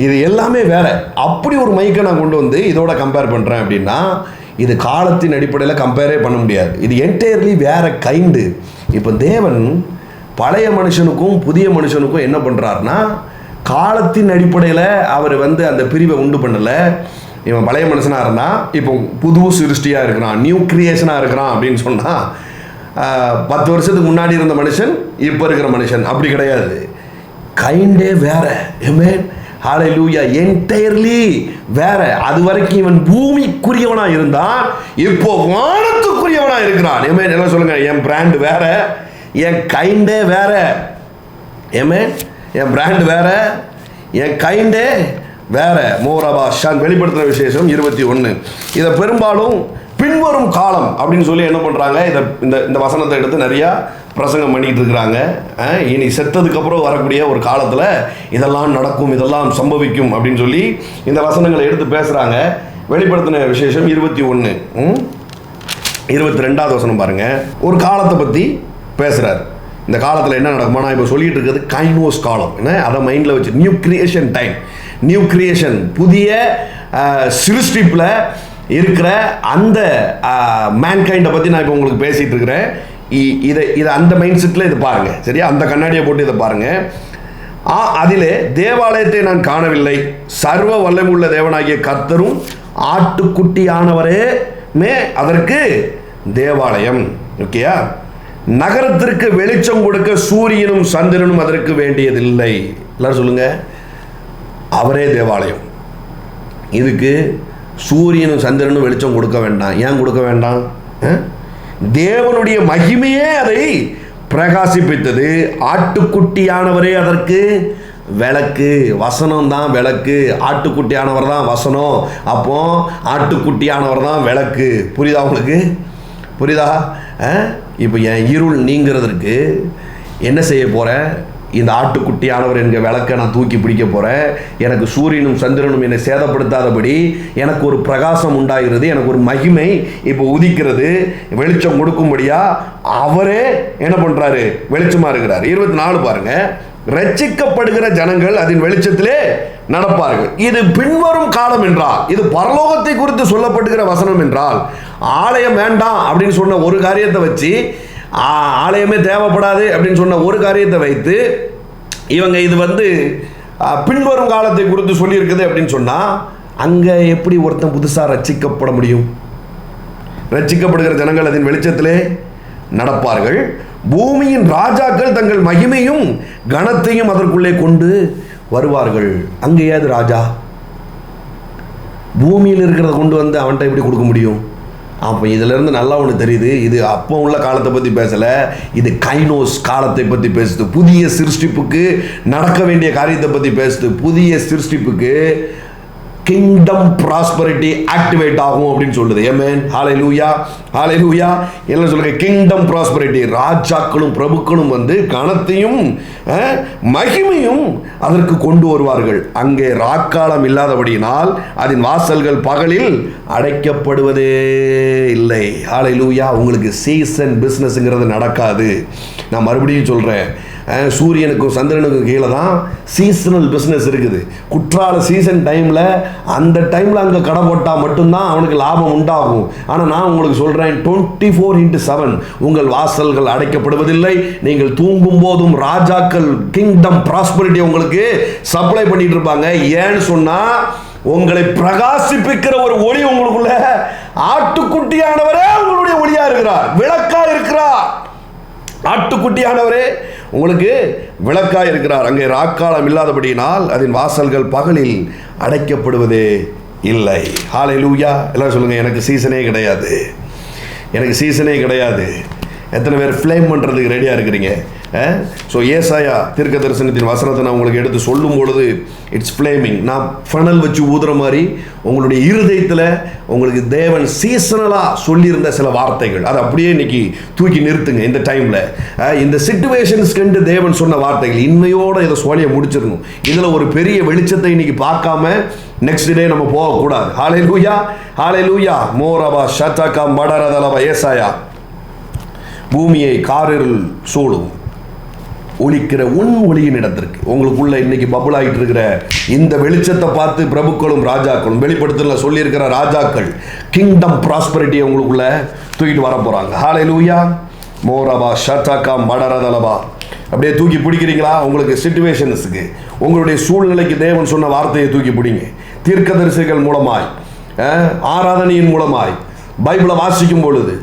இது எல்லாமே வேறு. அப்படி ஒரு மைக்கை நான் கொண்டு வந்து இதோட கம்பேர் பண்ணுறேன் அப்படின்னா இது காலத்தின் அடிப்படையில் கம்பேரே பண்ண முடியாது. இது என்டையர்லி வேறு கைண்டு. இப்போ தேவன் பழைய மனுஷனுக்கும் புதிய மனுஷனுக்கும் என்ன பண்ணுறாருனா, காலத்தின் அடிப்படையில் அவர் வந்து அந்த பிரிவை உண்டு பண்ணலை. இவன் பழைய மனுஷனாக இருந்தால் இப்போ புது சிருஷ்டியாக இருக்கிறான், நியூ கிரியேஷனாக இருக்கிறான் அப்படின்னு சொன்னால் 10 வருஷத்துக்கு முன்னாடி இருந்த மனுஷன் இப்போ இருக்கிற மனுஷன் அப்படி கிடையாது. கைண்டே வேற. ஆமென், ஹல்லேலூயா. என்டையர்லி வேற. அது வரைக்கும் இவன் பூமிக்குரியவனா இருந்தான், இப்போ வானத்துக்குரியவனா இருக்கிறான். ஆமென். என்ன சொல்லுங்க, என் பிராண்ட் வேற, என் கைண்டே வேற. ஆமென். என் பிராண்ட் வேற, என் கைண்டே வேற. மோரபா ஷான் வெளிப்படுத்துகிற விசேஷம் 21. இதை பெரும்பாலும் பின்வரும் காலம் அப்படின்னு சொல்லி என்ன பண்ணுறாங்க, இந்த வசனத்தை எடுத்து நிறையா பிரசங்கம் பண்ணிகிட்டு இருக்கிறாங்க. இனி செத்ததுக்கப்புறம் வரக்கூடிய ஒரு காலத்தில் இதெல்லாம் நடக்கும், இதெல்லாம் சம்பவிக்கும் அப்படின்னு சொல்லி இந்த வசனங்களை எடுத்து பேசுகிறாங்க. வெளிப்படுத்தின விசேஷம் 21 22வது வசனம் பாருங்கள். ஒரு காலத்தை பற்றி பேசுகிறார். இந்த காலத்தில் என்ன நடக்குமா, நான் இப்போ சொல்லிட்டு இருக்கிறது கைனோஸ் காலம். என்ன அதை மைண்டில் வச்சு, new creation time, new creation, புதிய சிருஷ்டிப்பில் இருக்கிற அந்த மேன்கைண்டை பற்றி நான் இப்போ உங்களுக்கு பேசிகிட்டு இருக்கிறேன். இதை அந்த மைண்ட் செட்டில் இதை பாருங்கள், சரியா? அந்த கண்ணாடியை போட்டு இதை பாருங்கள். அதிலே தேவாலயத்தை நான் காணவில்லை, சர்வ வல்லமையுள்ள தேவனாகிய கர்த்தரும் ஆட்டுக்குட்டியானவரே அதற்கு தேவாலயம். ஓகேயா? நகரத்திற்கு வெளிச்சம் கொடுக்க சூரியனும் சந்திரனும் அதற்கு வேண்டியதில்லை. எல்லாரும் சொல்லுங்க, அவரே தேவாலயம். இதுக்கு சூரியனும் சந்திரனும் வெளிச்சம் கொடுக்க வேண்டாம். ஏன் கொடுக்க வேண்டாம்? தேவனுடைய மகிமையே அதை பிரகாசிப்பித்தது. ஆட்டுக்குட்டியானவரே அதற்கு விளக்கு. வசனம் தான் விளக்கு, ஆட்டுக்குட்டியானவர் தான் வசனம். அப்போ ஆட்டுக்குட்டியானவர் தான் விளக்கு. புரியுதா உங்களுக்கு? புரியுதா? இப்போ என் இருள் நீங்கிறதுக்கு என்ன செய்ய போகிறேன்? இந்த ஆட்டுக்குட்டியானவர் என்கிற விளக்கை நான் தூக்கி பிடிக்க போகிறேன். எனக்கு சூரியனும் சந்திரனும் என்னை சேதப்படுத்தாதபடி எனக்கு ஒரு பிரகாசம் உண்டாகிறது, எனக்கு ஒரு மகிமை இப்போ உதிக்கிறது. வெளிச்சம் கொடுக்கும்படியா அவரே என்ன பண்ணுறாரு? வெளிச்சமாக இருக்கிறார். 24 பாருங்க. ரட்சிக்கப்படுகிற ஜனங்கள் அதன் வெளிச்சத்திலே நடப்பார்கள். இது பின்வரும் காலம் என்றால், இது பரலோகத்தை குறித்து சொல்லப்படுகிற வசனம் என்றால், ஆலயம் வேண்டாம் அப்படின்னு சொன்ன ஒரு காரியத்தை வச்சு, ஆலயமே தேவைப்படாது அப்படின்னு சொன்ன ஒரு காரியத்தை வைத்து இவங்க இது வந்து பின்வரும் காலத்தை குறித்து சொல்லியிருக்குது அப்படின்னு சொன்னால், அங்கே எப்படி ஒருத்தன் புதுசாக ரட்சிக்கப்பட முடியும்? ரட்சிக்கப்படுகிற ஜனங்கள் அதன் வெளிச்சத்திலே நடப்பார்கள். பூமியின் ராஜாக்கள் தங்கள் மகிமையும் கனத்தையும் அதற்குள்ளே கொண்டு வருவார்கள். அங்கே ஏது ராஜா? பூமியில் இருக்கிறத கொண்டு வந்து அவன்கிட்ட எப்படி கொடுக்க முடியும்? அப்போ இதிலேருந்து நல்லா ஒன்று தெரியுது, இது அப்போ உள்ள காலத்தை பற்றி பேசலை, இது கைனோஸ் காலத்தை பற்றி பேசுது. புதிய சிருஷ்டிப்புக்கு நடக்க வேண்டிய காரியத்தை பற்றி பேசுது. புதிய சிருஷ்டிப்புக்கு கிங்டம் ப்ராஸ்பரிட்டி ஆக்டிவேட் ஆகும் அப்படின்னு சொல்லுது. ஆமென், ஹல்லேலூயா, ஹல்லேலூயா. என்ன சொல்லுங்க? Kingdom prosperity. ராஜாக்களும் பிரபுக்களும் வந்து கனத்தையும் மகிமையும் அதற்கு கொண்டு வருவார்கள். அங்கே ராக்காலம் இல்லாதபடியினால் அதன் வாசல்கள் பகலில் அடைக்கப்படுவதே இல்லை. ஹல்லேலூயா. உங்களுக்கு சீசன் பிஸ்னஸ்ங்கிறது நடக்காது. நான் மறுபடியும் சொல்கிறேன், சூரியனுக்கும் சந்திரனுக்கும் கீழே தான் சீசனல் பிஸ்னஸ் இருக்குது. குற்றால சீசன் டைமில் அந்த டைமில் அங்கே கடை போட்டால் மட்டும்தான் அவனுக்கு லாபம் உண்டாகும். ஆனால் நான் உங்களுக்கு சொல்கிறேன், 24/7 உங்கள் வாசல்கள் அடைக்கப்படுவதில்லை. நீங்கள் தூங்கும் போதும் ராஜாக்கள் கிங்டம் ப்ராஸ்பரிட்டி உங்களுக்கு சப்ளை பண்ணிட்டு இருப்பாங்க. ஏன்னு சொன்னால், உங்களை பிரகாசிப்பிக்கிற ஒரு ஒளி உங்களுக்குள்ள, ஆட்டுக்குட்டியானவரே உங்களுடைய ஒளியா இருக்கிறார், விளக்கா இருக்கிறார். ஆட்டுக்குட்டியானவரே உங்களுக்கு விளக்காய் இருக்கிறார். அங்கே ராக்காலம் இல்லாதபடியினால் அதன் வாசல்கள் பகலில் அடைக்கப்படுவதே இல்லை. ஹல்லேலூயா. எல்லாம் சொல்லுங்கள், எனக்கு சீசனே கிடையாது, எனக்கு சீசனே கிடையாது. எத்தனை பேர் ஃப்ளேம் பண்ணுறதுக்கு ரெடியாக இருக்கிறீங்க? ஸோ ஏசாயா தீர்க்க தரிசனத்தின் வசனத்தை நான் உங்களுக்கு எடுத்து சொல்லும் பொழுது இட்ஸ் ஃப்ளேமிங். நான் ஃபனல் வச்சு ஊதுற மாதிரி உங்களுடைய இருதயத்தில் உங்களுக்கு தேவன் சீசனலாக சொல்லியிருந்த சில வார்த்தைகள் அதை அப்படியே இன்னைக்கு தூக்கி நிறுத்துங்க. இந்த டைமில் இந்த சிச்சுவேஷன்ஸ்க்கு தேவன் சொன்ன வார்த்தைகள் இன்னையோடு இதை சோழியை முடிச்சிடணும். இதில் ஒரு பெரிய வெளிச்சத்தை இன்னைக்கு பார்க்காம நெக்ஸ்ட் டே நம்ம போகக்கூடாது. ஹல்லேலூயா, ஹல்லேலூயா. மோரபா ஷட்டகா மடரதலபா. ஏசாயா, பூமியை காரிருள் சூடும், ஒளிக்கிற உன் ஒளியின் இடத்திற்கு. உங்களுக்குள்ள இன்னைக்கு பபுள் ஆகிட்டு இருக்கிற இந்த வெளிச்சத்தை பார்த்து பிரபுக்களும் ராஜாக்களும் வெளிப்படுத்தல சொல்லியிருக்கிற ராஜாக்கள் கிங்டம் ப்ராஸ்பரிட்டியை உங்களுக்குள்ள தூக்கிட்டு வர போறாங்க. ஹல்லேலூயா. மோரபா ஷட்டகா மடரதலபா. அப்படியே தூக்கி பிடிக்கிறீங்களா? உங்களுக்கு சிச்சுவேஷன்ஸுக்கு, உங்களுடைய சூழ்நிலைக்கு தேவன் சொன்ன வார்த்தையை தூக்கி பிடிங்க. தீர்க்கதரிசிகள் மூலமாய், ஆராதனையின் மூலமாய், பைபிளை வாசிக்கும் பொழுது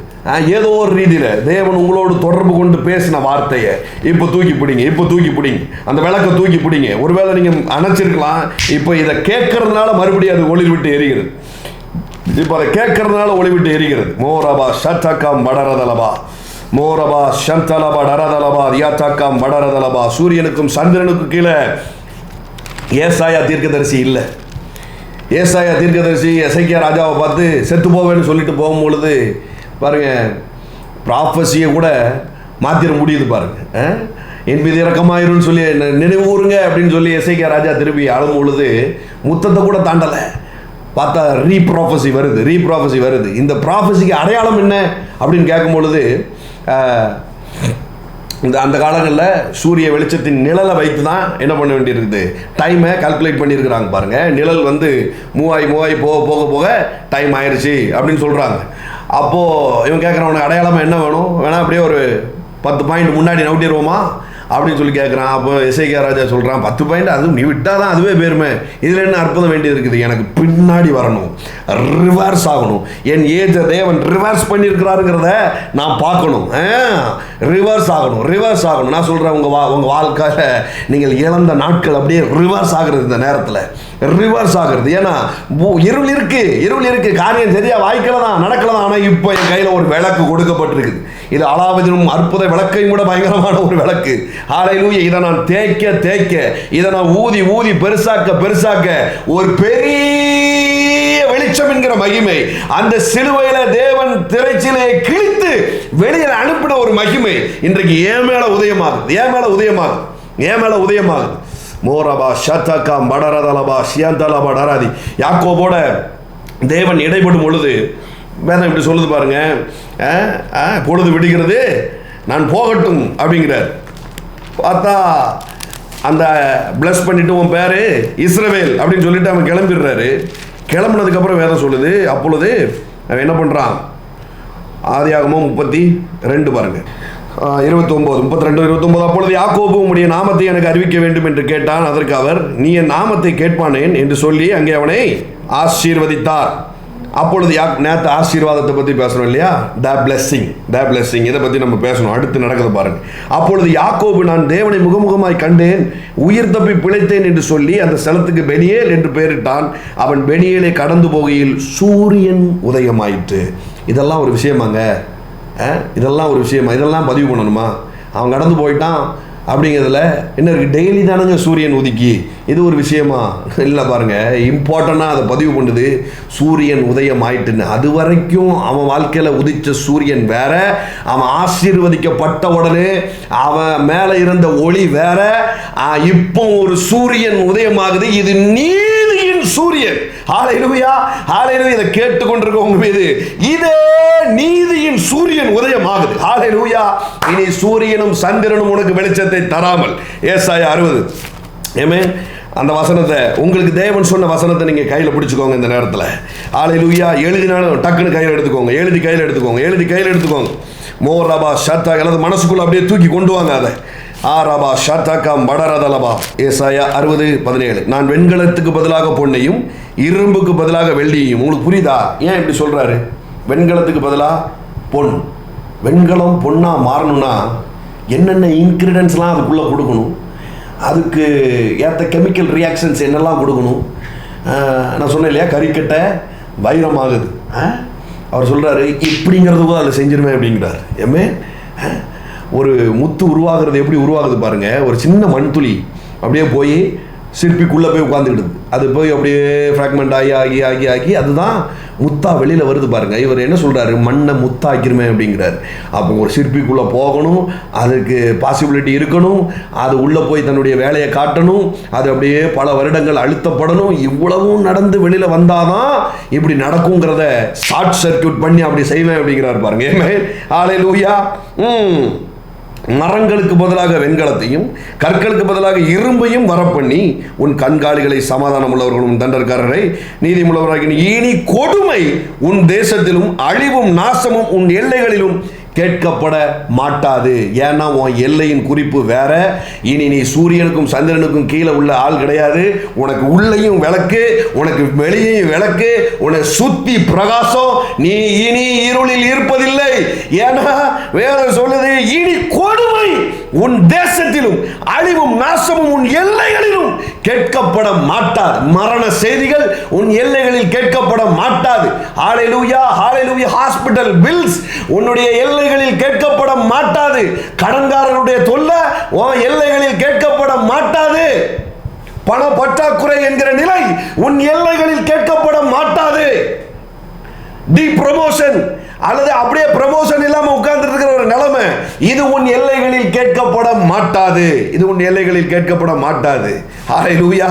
ஏதோ ஒரு ரீதியில் தேவன் உங்களோடு தொடர்பு கொண்டு பேசின வார்த்தையை இப்போ தூக்கி பிடிங்க, இப்போ தூக்கி பிடிங்க. அந்த விளக்கை தூக்கி பிடிங்க. ஒருவேளை நீங்கள் அணைச்சிருக்கலாம், இப்போ இதை கேட்கறதுனால மறுபடியும் அது ஒளி விட்டு எரிகிறது. இப்போ அதை கேட்கறதுனால ஒளி விட்டு எரிகிறது. மோரபா ஷட்டகா மடரதலபா. மோரபா ஷந்தலபா டரதலபா ரியாத்தகா மடரதலபா. சூரியனுக்கும் சந்திரனுக்கும் கீழே ஏசாயா தீர்க்கதரிசி இல்லை. ஏசாயா தீர்க்கதரிசி எசேக்கியா ராஜாவை பார்த்து செத்து போவேன்னு சொல்லிட்டு போகும்பொழுது பாருங்க, ப்ராஃபஸியை கூட மாத்திர முடியுது பாருங்க. என் மீது இறக்கமாயிருன்னு சொல்லி நினைவு கூறுங்க அப்படின்னு சொல்லி எசேக்கியா ராஜா திருப்பி அழும் பொழுது முத்தத்தை கூட தாண்டலை. பார்த்தா ரீப்ராஃபஸி வருது, ரீப்ராஃபஸி வருது. இந்த ப்ராஃபஸிக்கு அடையாளம் என்ன அப்படின்னு கேட்கும் பொழுது அந்த காலங்களில் சூரிய வெளிச்சத்தின் நிழலை வைத்து தான் என்ன பண்ண வேண்டியிருக்குது, டைமை கால்குலேட் பண்ணியிருக்கிறாங்க பாருங்க. நிழல் வந்து மூவாய் போக போக போக டைம் ஆயிடுச்சு அப்படின்னு சொல்கிறாங்க. அப்போது இவன் கேட்குறான், உனக்கு அடையாளமாக என்ன வேணும், வேணா அப்படியே ஒரு 10 பாயிண்ட் முன்னாடி நவுட்டிடுவோமா அப்படின்னு சொல்லி கேட்குறான். அப்போ எசேக்கியா ராஜா சொல்கிறான், 10 பாயிண்ட் அதுவும் நீ விட்டால் தான் அதுவே பேருமே, இதில் என்ன அற்புதம் வேண்டியது இருக்குது, எனக்கு பின்னாடி வரணும், ரிவர்ஸ் ஆகணும், என் ஏஜை தேவன் ரிவர்ஸ் பண்ணியிருக்கிறாருங்கிறத நான் பார்க்கணும், ரிவர்ஸ் ஆகணும், ரிவர்ஸ் ஆகணும். நான் சொல்கிறேன், உங்கள் வாழ்க்கையில் நீங்கள் இழந்த நாட்கள் அப்படியே ரிவர்ஸ் ஆகுறது, இந்த நேரத்தில் ரிவர்ஸ் ஆகுறது. ஏன்னா இருள் இருக்கு, காரியம் சரியா வாய்க்கல தான், நடக்கல தான். ஆனால் இப்போ என் கையில் ஒரு விளக்கு கொடுக்கப்பட்டிருக்குது. இது அலாவுதீனும் அற்புத விளக்கையும் கூட பயங்கரமான ஒரு விளக்கு. ஹல்லேலூயா. இதை நான் தேய்க்க இதை நான் ஊதி பெருசாக்க ஒரு பெரிய வெளிச்சம் என்கிற மகிமை, அந்த சிலுவையில தேவன் திரைச்சிலை கிழித்து வெளியில் அனுப்பின ஒரு மகிமை இன்றைக்கு ஏன் மேல உதயமாகுது. மோரபா ஷட்டகா மடரதலபா ஷியந்தலபா டராதி. யாக்கோபோட தேவன் இடைப்படும் பொழுது வேதம் இப்படி சொல்லுது பாருங்க, பொழுது விடுகிறது நான் போகட்டும் அப்படிங்கிறார். பார்த்தா அந்த பிளஸ் பண்ணிட்டு உன் பேரு இஸ்ரவேல் அப்படின்னு சொல்லிட்டு அவன் கிளம்பிடுறாரு. கிளம்புனதுக்கப்புறம் வேதம் சொல்லுது, அப்பொழுது அவன் என்ன பண்ணுறான், ஆதியாகமம் 32 பாருங்க, 32 அப்பொழுது யாக்கோபு உம்முடைய நாமத்தை எனக்கு அறிவிக்க வேண்டும் என்று கேட்டான். அதற்கு அவர், நீ என் நாமத்தை கேட்பானேன் என்று சொல்லி அங்கே அவனை ஆசீர்வதித்தார். அப்பொழுது நேற்று ஆசீர்வாதத்தை பற்றி பேசணும் இல்லையா, த பிளெஸ்ஸிங் இதை பற்றி நம்ம பேசணும். அடுத்து நடக்குது பாருங்க. அப்பொழுது யாக்கோபு, நான் தேவனை முகமுகமாய் கண்டேன், உயிர் தப்பி பிழைத்தேன் என்று சொல்லி அந்த ஸ்தலத்துக்கு பெனியேல் என்று பெயரிட்டான். அவன் பெனியேலை கடந்து போகையில் சூரியன் உதயமாயிற்று. இதெல்லாம் ஒரு விஷயமாங்க, இதெல்லாம் பதிவு பண்ணணுமா? அவன் கடந்து போயிட்டான் அப்படிங்கிறதுல என்ன இருக்குது, டெய்லி தானுங்க சூரியன் உதிக்கி, இது ஒரு விஷயமா இல்லை பாருங்க. இம்பார்ட்டண்டாக அதை பதிவு பண்ணுது, சூரியன் உதயம் ஆயிட்டுன்னு. அது வரைக்கும் அவன் வாழ்க்கையில் உதித்த சூரியன் வேற, அவன் ஆசீர்வதிக்கப்பட்ட உடனே அவன் மேலே இருந்த ஒளி வேற. இப்போ ஒரு சூரியன் உதயமாகுது, இது நீதியின் சூரியன். ஹல்லேலூயா, ஹல்லேலூயா. இதை கேட்டுக்கொண்டிருக்கவங்க மீது இதே நீதியின் சூரியன் உதயமாகுது. ஹல்லேலூயா. இனி சூரியனும் சந்திரனும் உனக்கு வெளிச்சத்தை தராமல். ஏசாயா 60. ஆமென். அந்த வசனத்தை, உங்களுக்கு தேவன் சொன்ன வசனத்தை நீங்கள் கையில் பிடிச்சிக்கோங்க இந்த நேரத்தில். ஹல்லேலூயா. எழுதினாலும் டக்குன்னு கையில் எடுத்துக்கோங்க. மோரபா ஷட்டா அல்லது மனசுக்குள்ள அப்படியே தூக்கி கொண்டு வாங்க அதை. ஆரபா ஷட்டகா மடரதலபா. ஏசாயா 60:17. நான் வெண்கலத்துக்கு பதிலாக பொன்னையும் இரும்புக்கு பதிலாக வெள்ளியையும். உங்களுக்கு புரியுதா ஏன் இப்படி சொல்றாரு? வெண்கலத்துக்கு பதிலாக பொன். வெண்கலம் பொண்ணா மாறணும்னா என்னென்ன இன்க்ரீடியன்ஸ்லாம் அதுக்குள்ளே கொடுக்கணும், அதுக்கு ஏற்ற கெமிக்கல் ரியாக்ஷன்ஸ் என்னெல்லாம் கொடுக்கணும். நான் சொன்னேன் இல்லையா, கறிக்கட்டை வைரமாகுது. அவர் சொல்கிறாரு இப்படிங்கிறது கூட அதில் செஞ்சிருவேன் அப்படிங்கிறார். ஏமே ஒரு முத்து உருவாகிறது எப்படி உருவாகுது பாருங்கள். ஒரு சின்ன மண்துளி அப்படியே போய் சிற்பிக்குள்ளே போய் உட்காந்துக்கிடுது. அது போய் அப்படியே ஃப்ராக்மெண்ட் ஆகி ஆகி ஆகி ஆகி அதுதான் முத்தா வெளியில் வருது பாருங்கள். இவர் என்ன சொல்கிறாரு, மண்ணை முத்தாக்கிருமே அப்படிங்கிறார். அப்போ ஒரு சிற்பிக்குள்ளே போகணும், அதுக்கு பாசிபிலிட்டி இருக்கணும், அது உள்ளே போய் தன்னுடைய வேலையை காட்டணும், அது அப்படியே பல வருடங்கள் அழுத்தப்படணும். இவ்வளவும் நடந்து வெளியில் வந்தாதான் இப்படி நடக்குங்கிறத ஷார்ட் சர்க்யூட் பண்ணி அப்படி செய்வேன் அப்படிங்கிறார் பாருங்க. ஹல்லேலூயா. மரங்களுக்கு பதிலாக வெண்கலத்தையும் கற்களுக்கு பதிலாக இரும்பையும் வரப்பண்ணி உன் கண்காலிகளை சமாதானம் உள்ளவர்களும் தண்டற்காரரை நீதி உள்ளவராக இனி கொடுமை உன் தேசத்திலும் அழிவும் நாசமும் உன் எல்லைகளிலும் கேட்கப்பட மாட்டாது. ஏன்னா உன் எல்லையின் குறிப்பு வேற. இனி நீ சூரியனுக்கும் சந்திரனுக்கும் கீழே உள்ள ஆள் கிடையாது. உனக்கு உள்ளேயும் விளக்கு, உனக்கு வெளியேயும் விளக்கு, உனக்கு சுத்தி பிரகாசம். நீ இனி இருளில் இருப்பதில்லை. ஏன்னா வேதம் சொல்லுது, இனி கொடுமை உன் தேசத்திலும் அழிவும் நாசமும் உன் எல்லைகளிலும் கேட்கப்பட மாட்டாது. மரண செய்திகள் உன் எல்லைகளில் கேட்கப்பட மாட்டாது. ஹல்லேலூயா, ஹல்லேலூயா. ஹாஸ்பிடல் பில்ஸ் உன்னுடைய எல்லைகளில் கேட்கப்பட மாட்டாது. கடன்காரனுடைய தொல்லை உன் எல்லைகளில் கேட்கப்பட மாட்டாது. பண பற்றாக்குறை என்கிற நிலை உன் எல்லைகளில் கேட்கப்பட மாட்டாது. டி ப்ரமோஷன் அல்லது அப்படியே ப்ரமோஷன் இல்லாம உட்கார்ந்து இருக்கிற ஒரு நிலைமை, இது உன் எல்லைகளில் கேட்கப்பட மாட்டாது. இது உன் எல்லைகளில் கேட்கப்பட மாட்டாது. ஹல்லேலூயா.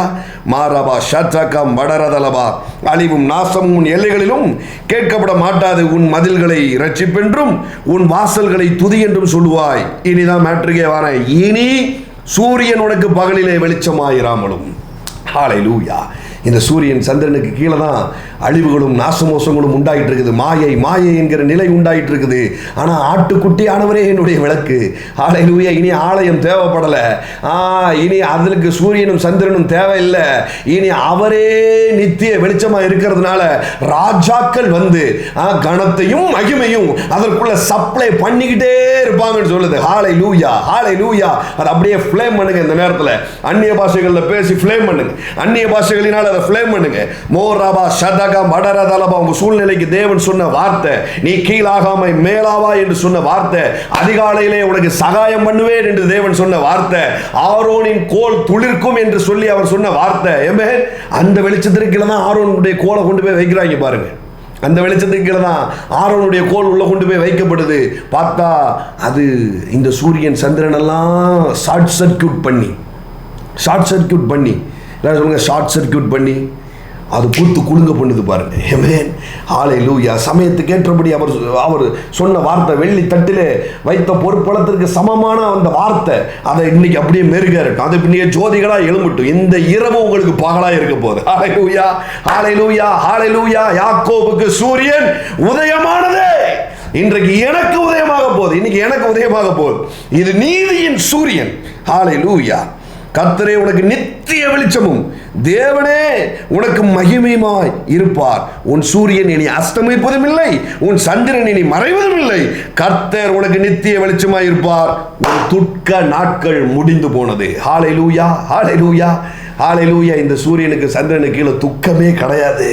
மாரபா ஷத்ரகம் வடரதலபா அழிவும் நாசமும் உன் எல்லைகளிலும் கேட்கப்பட மாட்டாது. உன் மதில்களை இரட்சிப்பென்றும் உன் வாசல்களை துதி என்றும் சொல்லுவாய். இனிதான் மேட்ரிகே வார. இனி சூரியன் உனக்கு பகலிலே வெளிச்சமாயிராமலும். ஹல்லேலூயா. இந்த சூரியன் சந்திரனுக்கு கீழே தான் அழிவுகளும் நாசமோசங்களும் உண்டாயிட்டு இருக்குது. மாயை மாயை என்கிற நிலை உண்டாயிட்டு இருக்குது. ஆனால் ஆட்டுக்குட்டி ஆனவரே என்னுடைய விளக்கு. ஹல்லேலூயா. இனி ஆலயம் தேவைப்படலை. இனி அதற்கு சூரியனும் சந்திரனும் தேவையில்லை. இனி அவரே நித்திய வெளிச்சமாக இருக்கிறதுனால ராஜாக்கள் வந்து கணத்தையும் மகிமையும் அதற்குள்ள சப்ளை பண்ணிக்கிட்டே இருப்பாங்கன்னு சொல்லுது. ஹல்லேலூயா, ஹல்லேலூயா. அது அப்படியே ஃப்ளேம் பண்ணுங்க. இந்த நேரத்தில் அந்நிய பாஷைகளில் பேசி ஃப்ளேம் பண்ணுங்க. அந்நிய பாஷைகளினால் அதை ஃப்ளேம் பண்ணுங்க. மோராபா ஷதகம் வடரதலபா. உங்க சூழ்நிலைக்கு தேவன் சொன்ன வார்த்தை, நீ கீழாகாமை மேலாவா என்று சொன்ன வார்த்தை, அதிகாலையிலே உனக்கு சகாயம் பண்ணுவேன் என்று தேவன் சொன்ன வார்த்தை, ஆரோனின் கோல் துளிர்க்கும் என்று சொல்லி அவர் சொன்ன வார்த்தை. அந்த வெளிச்சத்திற்கு தான் ஆரோனுடைய கோலை கொண்டு போய் வைக்கிறாங்க பாருங்க. அந்த வெளிச்சத்துக்கு கீழே தான் ஆரோனுடைய கோல் உள்ள கொண்டு போய் வைக்கப்படுது. பார்த்தா அது இந்த சூரியன் சந்திரன் எல்லாம் ஷார்ட் சர்க்யூட் பண்ணி சொல்லுங்க, ஷார்ட் சர்க்யூட் பண்ணி அது பூத்து குலுங்க பண்ணுது பாருங்க. ஆமென், ஹல்லேலூயா. சமயத்துக்கு ஏற்றபடி அவர் சொன்ன வார்த்தை வெள்ளி தட்டிலே வைத்த பொற்பழத்திற்கு சமமான அந்த வார்த்தை, அதை இன்னைக்கு அப்படியே மெருகா இருக்கும். அது பின்னையே ஜோதிகளா எழும்பட்டும். இந்த இரவு உங்களுக்கு பகலா இருக்க போகுது. ஹல்லேலூயா, ஹல்லேலூயா, ஹல்லேலூயா. யாக்கோபுக்கு சூரியன் உதயமானதே, இன்றைக்கு எனக்கு உதயமாக போகுது. இன்னைக்கு எனக்கு உதயமாக போகுது. இது நீதியின் சூரியன். ஹல்லேலூயா. கர்த்தரே உனக்கு நித்திய வெளிச்சமும் தேவனே உனக்கு மகிமையுமாய் இருப்பார். உன் சூரியன் இனி அஸ்தமிப்பதும் இல்லை, உன் சந்திரன் இனி மறைவதும் இல்லை. கர்த்தர் உனக்கு நித்திய வெளிச்சமாய் இருப்பார். உன் துக்க நாட்கள் முடிந்து போனது. ஹல்லேலூயா, ஹல்லேலூயா, ஹல்லேலூயா. இந்த சூரியனுக்கு சந்திரனுக்கு கீழே துக்கமே கிடையாது.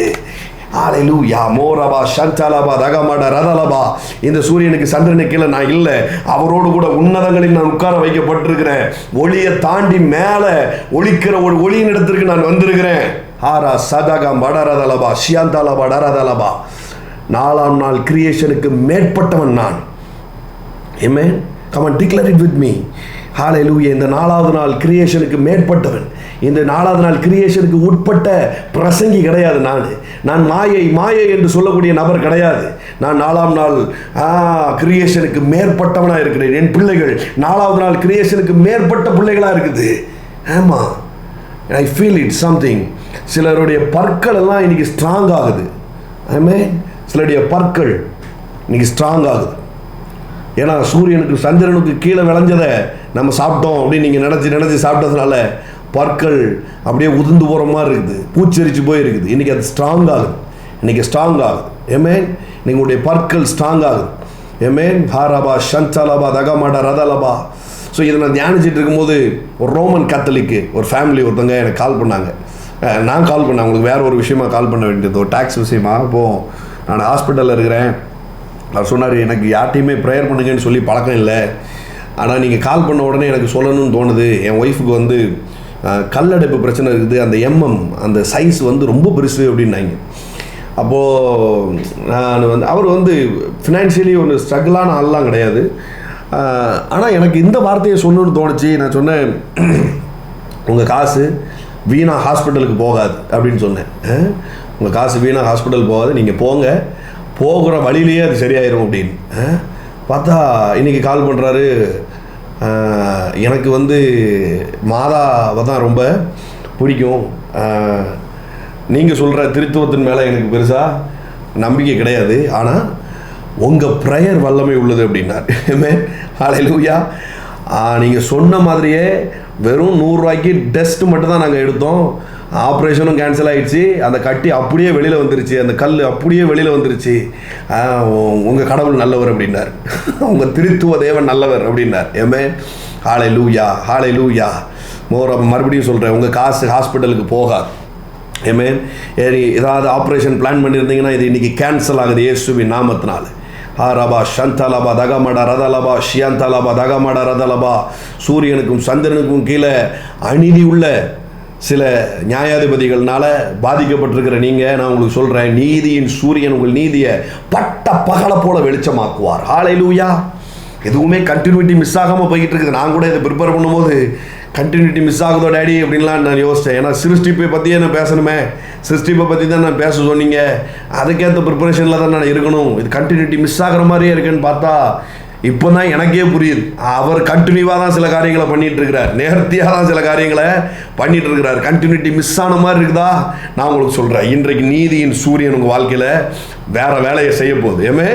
ஹல்லேலூயா. மோரபா ஷந்தலபா தகமட ரதலபா. இந்த சூரியனுக்கு சந்திரனுக்கு கீழே நான் இல்லை, அவரோடு கூட உன்னதங்களில் நான் உட்கார வைக்கப்பட்டிருக்கிறேன். ஒளியை தாண்டி மேலே ஒளிக்கிற ஒரு ஒளியின் இடத்திற்கு நான் வந்திருக்கிறேன். ஹாரா சதகம் வடரதலபா ஷியந்தலபா டரதலபா. 4ஆம் நாள் கிரியேஷனுக்கு மேற்பட்டவன் நான். ஆமென். Come on, declare it with me. ஹல்லேலூயா. இந்த 4வது நாள் கிரியேஷனுக்கு மேற்பட்டவன். இந்த 4வது நாள் கிரியேஷனுக்கு உட்பட்ட பிரசங்கி கிடையாது. நான் மாயை மாயை என்று சொல்லக்கூடிய நபர் கிடையாது. நான் 4ஆம் நாள் கிரியேஷனுக்கு மேற்பட்டவனாக இருக்கிறேன். என் பிள்ளைகள் 4வது நாள் கிரியேஷனுக்கு மேற்பட்ட பிள்ளைகளாக இருக்குது. ஆமாம், ஐ ஃபீல் இட் சம்திங். சிலருடைய பற்கள் எல்லாம் இன்னைக்கு ஸ்ட்ராங் ஆகுது. ஆமென். சிலருடைய பற்கள் இன்னைக்கு ஸ்ட்ராங் ஆகுது. ஏன்னா சூரியனுக்கு சந்திரனுக்கு கீழே விளைஞ்சதை நம்ம சாப்பிட்டோம் அப்படின்னு நீங்கள் நினச்சி சாப்பிட்டதுனால பற்கள் அப்படியே உதிர்ந்து போகிற மாதிரி இருக்குது, பூச்சரிச்சு போயிருக்குது. இன்றைக்கி அது ஸ்ட்ராங் ஆகுது. இன்றைக்கி ஸ்ட்ராங் ஆகுது. ஏமேன். நீங்களுடைய பற்கள் ஸ்ட்ராங் ஆகுது. ஏமேன். ஹாரபா ஷந்தலபா தகமட ரதலபா ஸோ இதை நான் தியானிச்சுட்டு இருக்கும்போது ஒரு ரோமன் கத்தலிக்கு ஒரு ஃபேமிலி ஒருத்தங்க எனக்கு கால் பண்ணாங்க. நான் கால் பண்ணேன், அவங்களுக்கு வேறு ஒரு விஷயமா கால் பண்ண வேண்டியது, ஒரு டேக்ஸ் விஷயமா. இப்போது நான் ஹாஸ்பிட்டலில் இருக்கிறேன். அவர் சொன்னார், எனக்கு யார்ட்டையுமே ப்ரேயர் பண்ணுங்கன்னு சொல்லி பழக்கம் இல்லை, ஆனால் நீங்கள் கால் பண்ண உடனே எனக்கு சொல்லணும்னு தோணுது. என் ஒய்ஃபுக்கு வந்து கல்லடைப்பு பிரச்சனை இருக்குது, அந்த அந்த சைஸ் வந்து ரொம்ப பெருசு அப்படின்னாங்க. அப்போது நான் வந்து அவர் வந்து ஃபினான்ஷியலி ஒரு ஸ்ட்ரகிளான ஆள்லாம் கிடையாது. ஆனால் எனக்கு இந்த வார்த்தையை சொல்லணும்னு தோணுச்சு. நான் சொன்னேன், உங்கள் காசு வீணாக ஹாஸ்பிட்டலுக்கு போகாது அப்படின்னு சொன்னேன். உங்கள் காசு வீணாக ஹாஸ்பிட்டல் போகாது, நீங்கள் போங்க, போகிற வழியிலேயே அது சரியாயிரும் அப்படின்னு. பார்த்தா இன்றைக்கி கால் பண்ணுறாரு, எனக்கு வந்து மாதாவை தான் ரொம்ப பிடிக்கும், நீங்கள் சொல்கிற திருத்துவத்தின் மேலே எனக்கு பெருசாக நம்பிக்கை கிடையாது, ஆனால் உங்கள் ப்ரேயர் வல்லமை உள்ளது அப்படின்னார். ஹல்லேலூயா. நீங்கள் சொன்ன மாதிரியே வெறும் 100 ரூபாய்க்கு டெஸ்ட் மட்டும் தான் நாங்கள் எடுத்தோம், ஆப்ரேஷனும் கேன்சல் ஆகிடுச்சு, அந்த கட்டி அப்படியே வெளியில் வந்துருச்சு, அந்த கல் அப்படியே வெளியில் வந்துருச்சு. உங்கள் கடவுள் நல்லவர் அப்படின்னார், உங்கள் திருத்துவ தேவன் நல்லவர் அப்படின்னார். ஹல்லேலூயா, ஹல்லேலூயா. மறுபடியும் சொல்கிறேன், உங்கள் காசு ஹாஸ்பிட்டலுக்கு போகாது. ஏதாவது ஆப்ரேஷன் பிளான் பண்ணியிருந்தீங்கன்னா இது இன்றைக்கி கேன்சல் ஆகுது இயேசுவின் நாமத்தினால. ரபா ஷந்தலபா தகமடா ரதலபா ஷியந்தலபா தகமடா ரதலபா. சூரியனுக்கும் சந்திரனுக்கும் கீழே அநீதி உள்ள சில நியாயாதிபதிகள்னால பாதிக்கப்பட்டிருக்கிற நீங்கள், நான் உங்களுக்கு சொல்கிறேன், நீதியின் சூரியன் உங்கள் நீதியை பட்ட பகலை போல வெளிச்சமாக்குவார். ஹல்லேலூயா. எதுவுமே கண்டினியூட்டி மிஸ் ஆகாமல் போய்கிட்டு இருக்குது. நான் கூட இதை ப்ரிப்பேர் பண்ணும்போது கண்டினியூட்டி மிஸ் ஆகுதோ டேடி அப்படின்லாம் நான் யோசித்தேன். ஏன்னா சிருஷ்டிப்பை பற்றியே நான் பேசணுமே, சிருஷ்டிப்பை பற்றி தான் நான் பேச சொன்னீங்க, அதுக்கேற்ற ப்ரிப்பரேஷனில் தான் நான் இருக்கணும். இது கண்டினியூட்டி மிஸ் ஆகிற மாதிரியே இருக்குன்னு பார்த்தா இப்போ தான் எனக்கே புரியுது. அவர் கண்டினியூவாக தான் சில காரியங்களை பண்ணிகிட்டு இருக்கிறார், நேர்த்தியாக தான் சில காரியங்களை பண்ணிகிட்டு இருக்கிறார். கண்டினியூட்டி மிஸ் ஆன மாதிரி இருக்குதா? நான் உங்களுக்கு சொல்கிறேன், இன்றைக்கு நீதியின் சூரியன் உங்கள் வாழ்க்கையில் வேறு வேலையை செய்ய போகுது.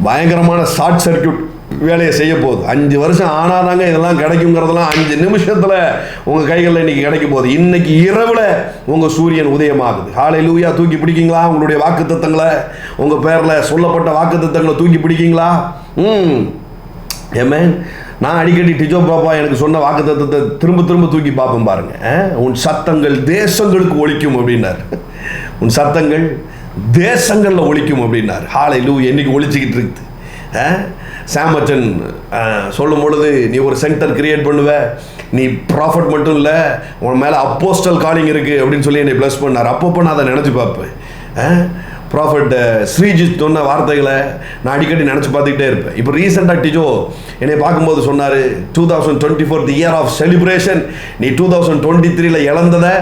பயங்கரமான ஷார்ட் சர்க்கியூட் வேலையை செய்ய போகுது. 5 வருஷம் ஆனாதாங்க இதெல்லாம் கிடைக்குங்கிறதெல்லாம் 5 நிமிஷத்தில் உங்கள் கைகளில் இன்றைக்கி கிடைக்க போகுது. இன்றைக்கி இரவில் உங்கள் சூரியன் உதயமாகுது. ஹல்லேலூயா. தூக்கி பிடிக்கிங்களா உங்களுடைய வாக்குத்தத்தங்களை? உங்கள் பேரில் சொல்லப்பட்ட வாக்குத்தத்தங்களை தூக்கி பிடிக்கிங்களா? நான் அடிக்கடி டிஜோ பாப்பா எனக்கு சொன்ன வாக்குத்தத்தத்தை திரும்ப திரும்ப தூக்கி பார்ப்பேன் பாருங்க. உன் சத்தங்கள் தேசங்களுக்கு ஒலிக்கும் அப்படின்னார். உன் சத்தங்கள் தேசங்களில் ஒலிக்கும் அப்படின்னார். ஹல்லேலூயா. என்னைக்கு ஒலிச்சிக்கிட்டு இருக்குது. சாமச்சன் சொல்லும் பொழுது, நீ ஒரு சென்டர் கிரியேட் பண்ணுவ, நீ ப்ராஃபிட் மட்டும் இல்லை, உன் மேலே அப்போஸ்டல் காலிங் இருக்குது அப்படின்னு சொல்லி என்னை ப்ளஸ் பண்ணார். அப்பப்போ நான் அதை நினச்சி பார்ப்பேன். ப்ராஃபிட் ஸ்ரீஜித் சொன்ன வார்த்தைகளை நான் அடிக்கடி நினச்சி பார்த்துக்கிட்டே இருப்பேன். இப்போ ரீசெண்டாக டிஜோ என்னை பார்க்கும்போது சொன்னார், 2024 தி இயர் ஆஃப் செலிப்ரேஷன், நீ 2023 இழந்ததை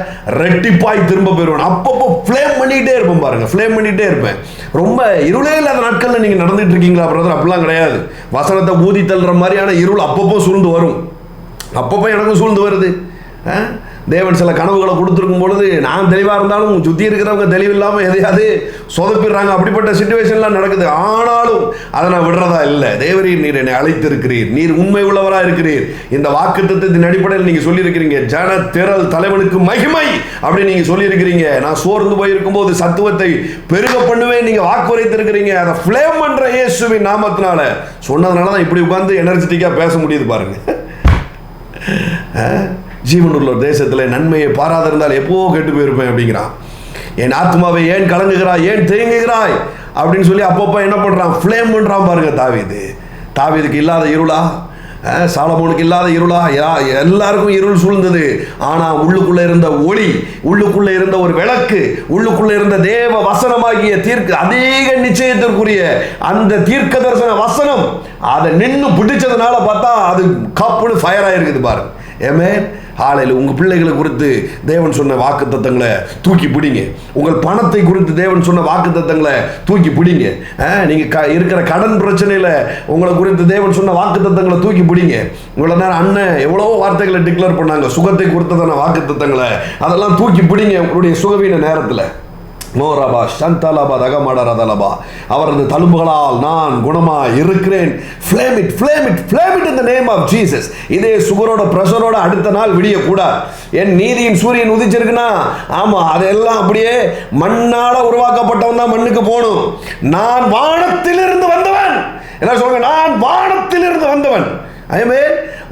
ரெட்டிப்பாய் திரும்ப போயிடுவேன். அப்பப்போ ஃப்ளேம் பண்ணிகிட்டே இருப்பேன் பாருங்கள், ஃப்ளேம் பண்ணிகிட்டே இருப்பேன். ரொம்ப இருளே இல்லாத நாட்களில் நீங்கள் நடந்துட்டு இருக்கீங்களா பிரதர்? அப்படிலாம் கிடையாது. வசனத்தை ஊதி தள்ளுற மாதிரியான இருள் அப்பப்போ சூழ்ந்து வரும், அப்பப்போ எனக்கும் சூழ்ந்து வருது. தேவன் சில கனவுகளை கொடுத்துருக்கும் பொழுது நான் தெளிவாக இருந்தாலும் சுற்றி இருக்கிறவங்க தெளிவில்லாமல் எதையாவது சொதப்பிடுறாங்க. அப்படிப்பட்ட சிச்சுவேஷன்லாம் நடக்குது. ஆனாலும் அதை நான் விடுறதா இல்லை. தேவரீர், நீர் என்னை அழைத்திருக்கிறீர், நீர் உண்மை உள்ளவராக இருக்கிறீர். இந்த வாக்குத்தத்தத்தின் அடிப்படையில் நீங்கள் சொல்லியிருக்கிறீங்க, ஜன திரள் தலைவனுக்கு மகிமை அப்படின்னு நீங்கள் சொல்லியிருக்கிறீங்க. நான் சோர்ந்து போயிருக்கும் போது சத்துவத்தை பெருக பண்ணுவேன் நீங்கள் வாக்குரைத்திருக்கிறீங்க. அதை ஃப்ளேம் பண்ணுற இயேசுவின் நாமத்தினால சொன்னதுனால தான் இப்படி உட்காந்து எனர்ஜெட்டிக்காக பேச முடியுது பாருங்க. ஜீவனுள்ள தேசத்தில் நன்மையை பாராதிருந்தால் எப்போ கெட்டு போயிருப்பேன் அப்படிங்கிறான். என் ஆத்மாவை ஏன் கலங்குகிறாய், ஏன் தேங்குகிறாய் அப்படின்னு சொல்லி அப்பப்போ என்ன பண்ணுறான், ஃப்ளேம் பண்ணுறான் பாருங்க. தாவீதுக்கு இல்லாத இருளா? சாலமோனுக்கு இல்லாத இருளா? எல்லாருக்கும் இருள் சூழ்ந்தது. ஆனால் உள்ளுக்குள்ளே இருந்த ஒளி, உள்ளுக்குள்ளே இருந்த ஒரு விளக்கு, உள்ளுக்குள்ளே இருந்த தேவ வசனமாகிய அதிக நிச்சயத்திற்குரிய அந்த தீர்க்க தரிசன வசனம் அதை நின்று பிடிச்சதுனால பார்த்தா அது கப்புன்னு ஃபயர் ஆகிருக்குது பாருங்க. ஹல்லேலூயா. உங்கள் பிள்ளைகளை குறித்து தேவன் சொன்ன வாக்குத்தத்தங்களை தூக்கி பிடிங்க. உங்கள் பணத்தை குறித்து தேவன் சொன்ன வாக்குத்தத்தங்களை தூக்கி பிடிங்க. நீங்கள் இருக்கிற கடன் பிரச்சனையில் உங்களை குறித்து தேவன் சொன்ன வாக்குத்தத்தங்களை தூக்கி பிடிங்க. இவ்வளோ நேரம் அண்ணன் எவ்வளோ வார்த்தைகளை டிக்ளேர் பண்ணாங்க, சுகத்தை குறித்ததான வாக்குத்தத்தங்களை, அதெல்லாம் தூக்கி பிடிங்க உங்களுடைய சுகவீன நேரத்தில். மோரபா ஷந்தலபா தகமடரதலபா. அவரது தழும்புகளால் நான் குணமாக இருக்கிறேன். Flame it, flame it, flame it in the name of Jesus. இதே சுகரோட ப்ரெஷரோட அடுத்த நாள் விடியக்கூடாது. என் நீதியின் சூரியன் உதிச்சிருக்குன்னா, ஆமாம், அதெல்லாம் அப்படியே மண்ணால் உருவாக்கப்பட்டவன் தான் மண்ணுக்கு போகணும். நான் வானத்திலிருந்து வந்தவன். என்ன சொல்லுங்க, நான் வானத்திலிருந்து வந்தவன்.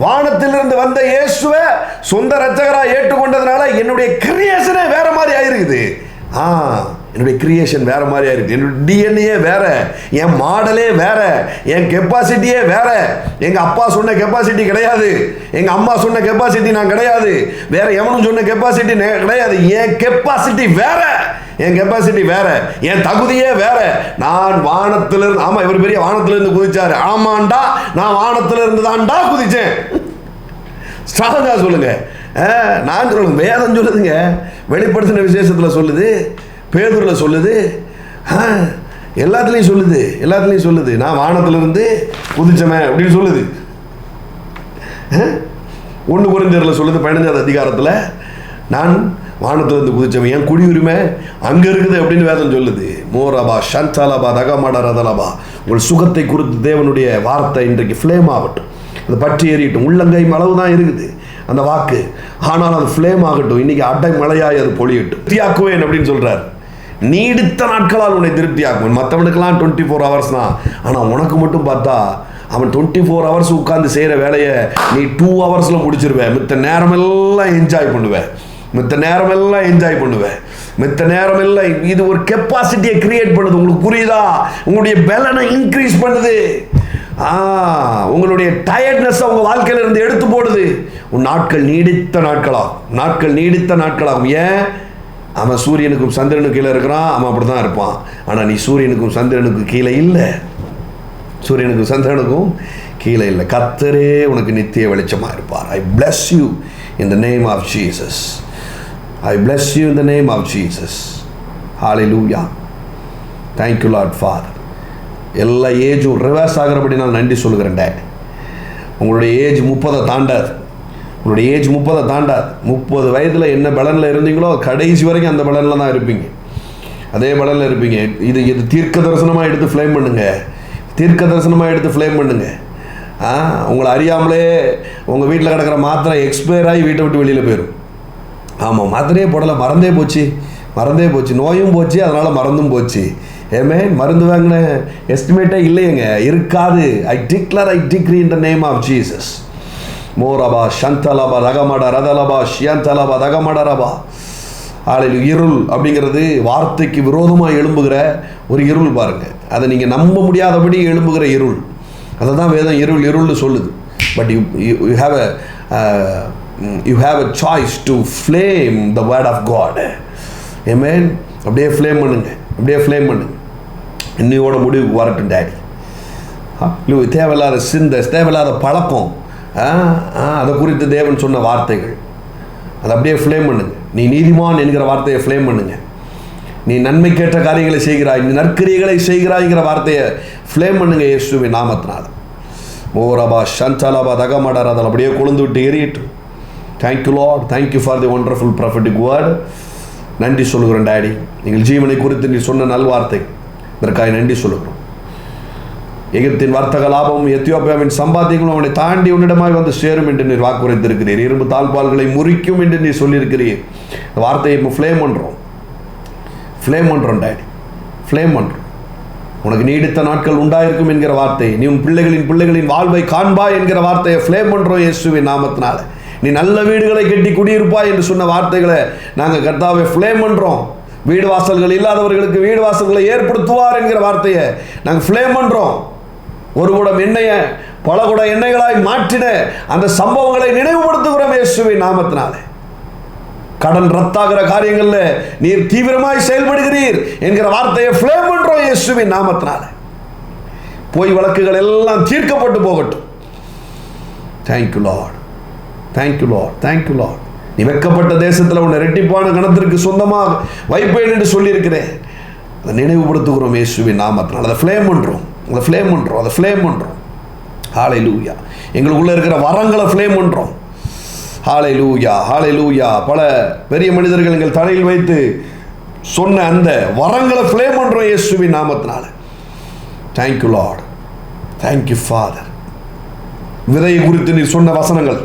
வானத்திலிருந்து வந்த இயேசுவை சொந்த ரட்சகராக ஏற்றுக்கொண்டதுனால என்னுடைய கிரியேஷனே வேற மாதிரி ஆயிருக்குது. என்னுடைய கிரியேஷன் வேற மாதிரி ஆயிருக்கு. என்னுடைய டிஎன்ஏ வேற, என் மாடலே வேற, என் கெப்பாசிட்டியே வேற. எங்க அப்பா சொன்ன கெப்பாசிட்டி கிடையாது, எங்க அம்மா சொன்ன கெப்பாசிட்டி நான் கிடையாது, வேற எவனும் சொன்ன கெப்பாசிட்டி கிடையாது. என் கெப்பாசிட்டி வேற, என் கெப்பாசிட்டி வேற, என் தகுதியே வேற. நான் வானத்திலிருந்து, ஆமா இவர் பெரிய வானத்திலிருந்து குதிச்சாரு, ஆமாண்டா நான் வானத்திலிருந்து தான்டா குதிச்சேன். ஸ்ட்ராங்கா சொல்லுங்க. நான் சொல்லுங்க, வேதம் சொல்லுதுங்க, வெளிப்படுத்தின விசேஷத்தில் சொல்லுது, பேதுருவில் சொல்லுது, எல்லாத்துலேயும் சொல்லுது, எல்லாத்துலேயும் சொல்லுது. நான் வானத்திலிருந்து குதிச்சமே அப்படின்னு சொல்லுது. 1 கொரிந்தியரில் சொல்லுது 15வது அதிகாரத்தில், நான் வானத்திலிருந்து குதிச்சவன், என் குடியுரிமை அங்கே இருக்குது அப்படின்னு வேதம் சொல்லுது. மோரபா ஷந்தாலபா தகமாடா ரதலபா. உங்கள் சுகத்தை குறித்து தேவனுடைய வார்த்தை இன்றைக்கு ஃப்ளேம் ஆகட்டும், அது பற்றி எறியட்டும். உள்ளங்கை அளவு தான் இருக்குது அந்த வாக்கு, ஆனால் அது ஃப்ளேம் ஆகட்டும். இன்னைக்கு அடை மழையாய் அது பொழியட்டும். திருப்தியாக்குவேன் அப்படின்னு சொல்றார். நீடித்த நாட்களால் உன்னை திருப்தியாக்குவேன். மற்றவனுக்கெல்லாம் 24 hours தான், ஆனால் உனக்கு மட்டும் பார்த்தா அவன் 24 hours உட்கார்ந்து செய்கிற வேலையை நீ 2 hours முடிச்சிருவேன். மித்த நேரமெல்லாம் என்ஜாய் பண்ணுவேன், மித்த நேரமெல்லாம் என்ஜாய் பண்ணுவேன், மித்த நேரமெல்லாம். இது ஒரு கெப்பாசிட்டியை கிரியேட் பண்ணுது. உங்களுக்கு புரியுதா? உங்களுடைய பலனை இன்க்ரீஸ் பண்ணுது. உங்களுடைய டயர்ட்னஸ் உங்க வாழ்க்கையில இருந்து எடுத்து போடுது. உன் நாட்கள் நீடித்த நாட்களாகும், நாட்கள் நீடித்த நாட்களாகும். ஏன்? அவன் சூரியனுக்கும் சந்திரனுக்கும் கீழே இருக்கிறான், அவன் அப்படிதான் இருப்பான். ஆனா நீ சூரியனுக்கும் சந்திரனுக்கும் கீழே இல்லை, சூரியனுக்கும் சந்திரனுக்கும் கீழே இல்லை. கர்த்தரே உனக்கு நித்திய வெளிச்சமா இருப்பார். I bless you in the name of Jesus. I bless you in the name of Jesus. Hallelujah. Thank you Lord Father. எல்லா ஏஜும் ரிவர்ஸ் ஆகிறபடி நான் நன்றி சொல்கிறேன் டேட். உங்களுடைய ஏஜ் 30 தாண்டாது, உங்களுடைய ஏஜ் 30 தாண்டாது. 30 வயதில் என்ன பலனில் இருந்தீங்களோ கடைசி வரைக்கும் அந்த பலனில் தான் இருப்பீங்க, அதே பலனில் இருப்பீங்க. இது தீர்க்க தரிசனமாக எடுத்து ஃப்ளேம் பண்ணுங்க, தீர்க்க தரிசனமாக எடுத்து ஃப்ளேம் பண்ணுங்க. உங்களை அறியாமலே உங்கள் வீட்டில் கிடக்கிற மாத்திரை எக்ஸ்பயர் ஆகி வீட்டை விட்டு வெளியில் போயிடும். ஆமாம், மாத்திரையே போடலை, மறந்தே போச்சு, மறந்தே போச்சு, நோயும் போச்சு, அதனால் மறந்தும் போச்சு. ஏமே மருந்து வாங்கின எஸ்டிமேட்டே இல்லையங்க, இருக்காது. ஐ டிக்ரீ இன் த நேம் ஆஃப் ஜீசஸ். மோரபா ஷந்தலபா ரகமட ரதலபா ஷியந்தலபா ரகமடரபா. ஆளில் இருள் அப்படிங்கிறது வார்த்தைக்கு விரோதமாக எழும்புகிற ஒரு இருள் பாருங்க. அதை நீங்கள் நம்ப முடியாதபடி எழும்புகிற இருள், அதை தான் வேதம் இருள்னு சொல்லுது. But you have a choice to flame the word of God. Amen. அப்படியே ஃப்ளேம் பண்ணுங்க, அப்படியே ஃப்ளேம் பண்ணுங்க. இன்னையோட முடிவுக்கு வரட்டும் டேடி. தேவையில்லாத சிந்தை, தேவையில்லாத பழக்கம், அதை குறித்து தேவன் சொன்ன வார்த்தைகள், அதை அப்படியே ஃப்ளேம் பண்ணுங்க. நீ நீதிமான் என்கிற வார்த்தையை ஃப்ளேம் பண்ணுங்க. நீ நன்மைக்கேற்ற காரியங்களை செய்கிறாய், நீ நற்கிரியைகளை செய்கிறாய்ங்கிற வார்த்தையை ஃப்ளேம் பண்ணுங்க இயேசுவின் நாமத்தினால. ஓரபா ஷந்தாலபா தகமாடார், அதில் அப்படியே கொழுந்து விட்டு எரியட்டும். Thank you Lord, thank you for the wonderful prophetic word. நன்றி சொல்லுகிறோம் டேடி. எங்கள் ஜீவனை குறித்து நீ சொன்ன நல்வார்த்தை, இதற்காக நன்றி சொல்லுகிறோம். எகிப்தின் வர்த்தக லாபமும் எத்தியோப்பியாவின் சம்பாத்தியங்களும் அவனை தாண்டி உன்னிடமாய் வந்து சேரும் என்று நீர் வாக்குரைத்திருக்கிறீர். இரும்பு தாழ்பால்களை முறிக்கும் என்று நீ சொல்லியிருக்கிறீர். இந்த வார்த்தையை இப்போ ஃப்ளேம் பண்ணுறோம் டேடி, ஃப்ளேம் பண்ணுறோம். உனக்கு நீடித்த நாட்கள் உண்டாயிருக்கும் என்கிற வார்த்தை, நீ உன் பிள்ளைகளின் வாழ்வை காண்பாய் என்கிற வார்த்தையை ஃப்ளேம் பண்ணுறோம் இயேசுவின் நாமத்தினால. நீ நல்ல வீடுகளை கட்டி குடியிருப்பாய் என்று சொன்ன வார்த்தைகளை நாங்கள் கர்த்தாவை ஃப்ளேம் பண்ணுறோம். வீடு வாசல்கள் இல்லாதவர்களுக்கு வீடு வாசல்களை ஏற்படுத்துவார் என்கிற வார்த்தையை நாங்கள் ஃப்ளேம் பண்ணுறோம். ஒரு குடம் எண்ணெயை பல குட எண்ணெய்களாய் மாற்றின அந்த சம்பவங்களை நினைவுபடுத்துகிறோம் இயேசுவின் நாமத்தினாலே. கடன் ரத்தாகிற காரியங்கள்ல நீர் தீவிரமாய் செயல்படுகிறீர் என்கிற வார்த்தையை ஃப்ளேம் பண்றோம் இயேசுவின் நாமத்தினாலே. போய் வழக்குகள் எல்லாம் தீர்க்கப்பட்டு போகட்டும். Thank you Lord, thank you Lord, thank you Lord. நீ வெட்கப்பட்ட தேசத்தில் உன்னை ரெட்டிப்பான கணத்திற்கு சொந்தமாக வைப்பேன் என்று சொல்லியிருக்கிறேன். அதை நினைவுபடுத்துகிறோம் இயேசுவின் நாமத்தினால். அதை ஃப்ளேம் பண்ணுறோம், அதை ஃப்ளேம் பண்ணுறோம், அதை ஃப்ளேம் பண்ணுறோம். ஹல்லேலூயா. எங்களுக்குள்ளே இருக்கிற வரங்களை ஃப்ளேம் பண்ணுறோம். ஹல்லேலூயா, ஹல்லேலூயா. பல பெரிய மனிதர்கள் எங்கள் தலையில் வைத்து சொன்ன அந்த வரங்களை ஃப்ளேம் பண்ணுறோம் இயேசுவின் நாமத்தினால. Thank you Lord, thank you father. விதையை குறித்து நீர் சொன்ன வசனங்கள்,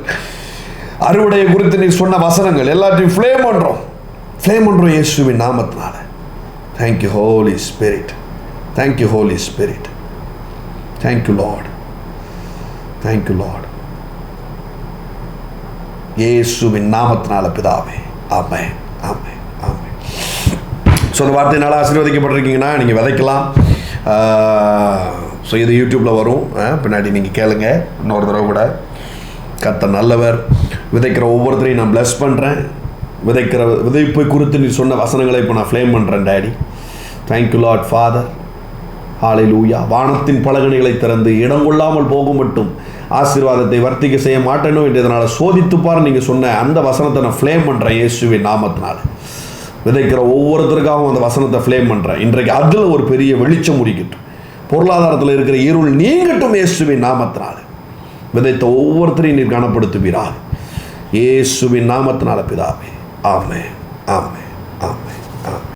அறுவடையை குறித்து நீ சொன்ன வசனங்கள் எல்லாத்தையும் ஃப்ளேம் பண்ணுறோம் இயேசுவின் நாமத்தினால. Thank you Holi spirit, thank you Holi spirit. Thank you Lord, thank you Lord. இயேசுவின் நாமத்தினால பிதாவே. ஆமென், ஆமென், ஆமென். ஸோ அந்த வார்த்தையினால் ஆசீர்வதிக்கப்பட்டிருக்கீங்கன்னா நீங்கள் விதைக்கலாம். ஸோ இது யூடியூப்பில் வரும், பின்னாடி நீங்கள் கேளுங்க. இன்னொரு தடவை கூட கர்த்தர் நல்லவர். விதைக்கிற ஒவ்வொருத்தரையும் நான் பிளஸ் பண்ணுறேன். விதைக்கிற விதைப்பை குறித்து நீ சொன்ன வசனங்களை இப்போ நான் ஃப்ளேம் பண்ணுறேன் daddy. Thank you Lord Father. Hallelujah. வானத்தின் பலகணிகளை திறந்து இடம் கொள்ளாமல் போகும் மட்டும் ஆசீர்வாதத்தை வர்த்திக்க செய்ய மாட்டேனோ என்று இதனால் சோதித்துப்பார் நீங்கள் சொன்ன அந்த வசனத்தை நான் ஃப்ளேம் பண்ணுறேன் இயேசுவின் நாமத்தினால. விதைக்கிற ஒவ்வொருத்தருக்காகவும் அந்த வசனத்தை ஃப்ளேம் பண்ணுறேன். இன்றைக்கு அதில் ஒரு பெரிய வெளிச்சம் உரிக்கட்டும். பொருளாதாரத்தில் இருக்கிற இருள் நீங்கட்டும் இயேசுவின் நாமத்தினால. விதைத்த ஒவ்வொருத்தரையும் நீர் கனப்படுத்துவீராக இயேசுவின் நாமத்தினால பிதாவே. ஆமென், ஆமென், ஆமென், ஆமென்.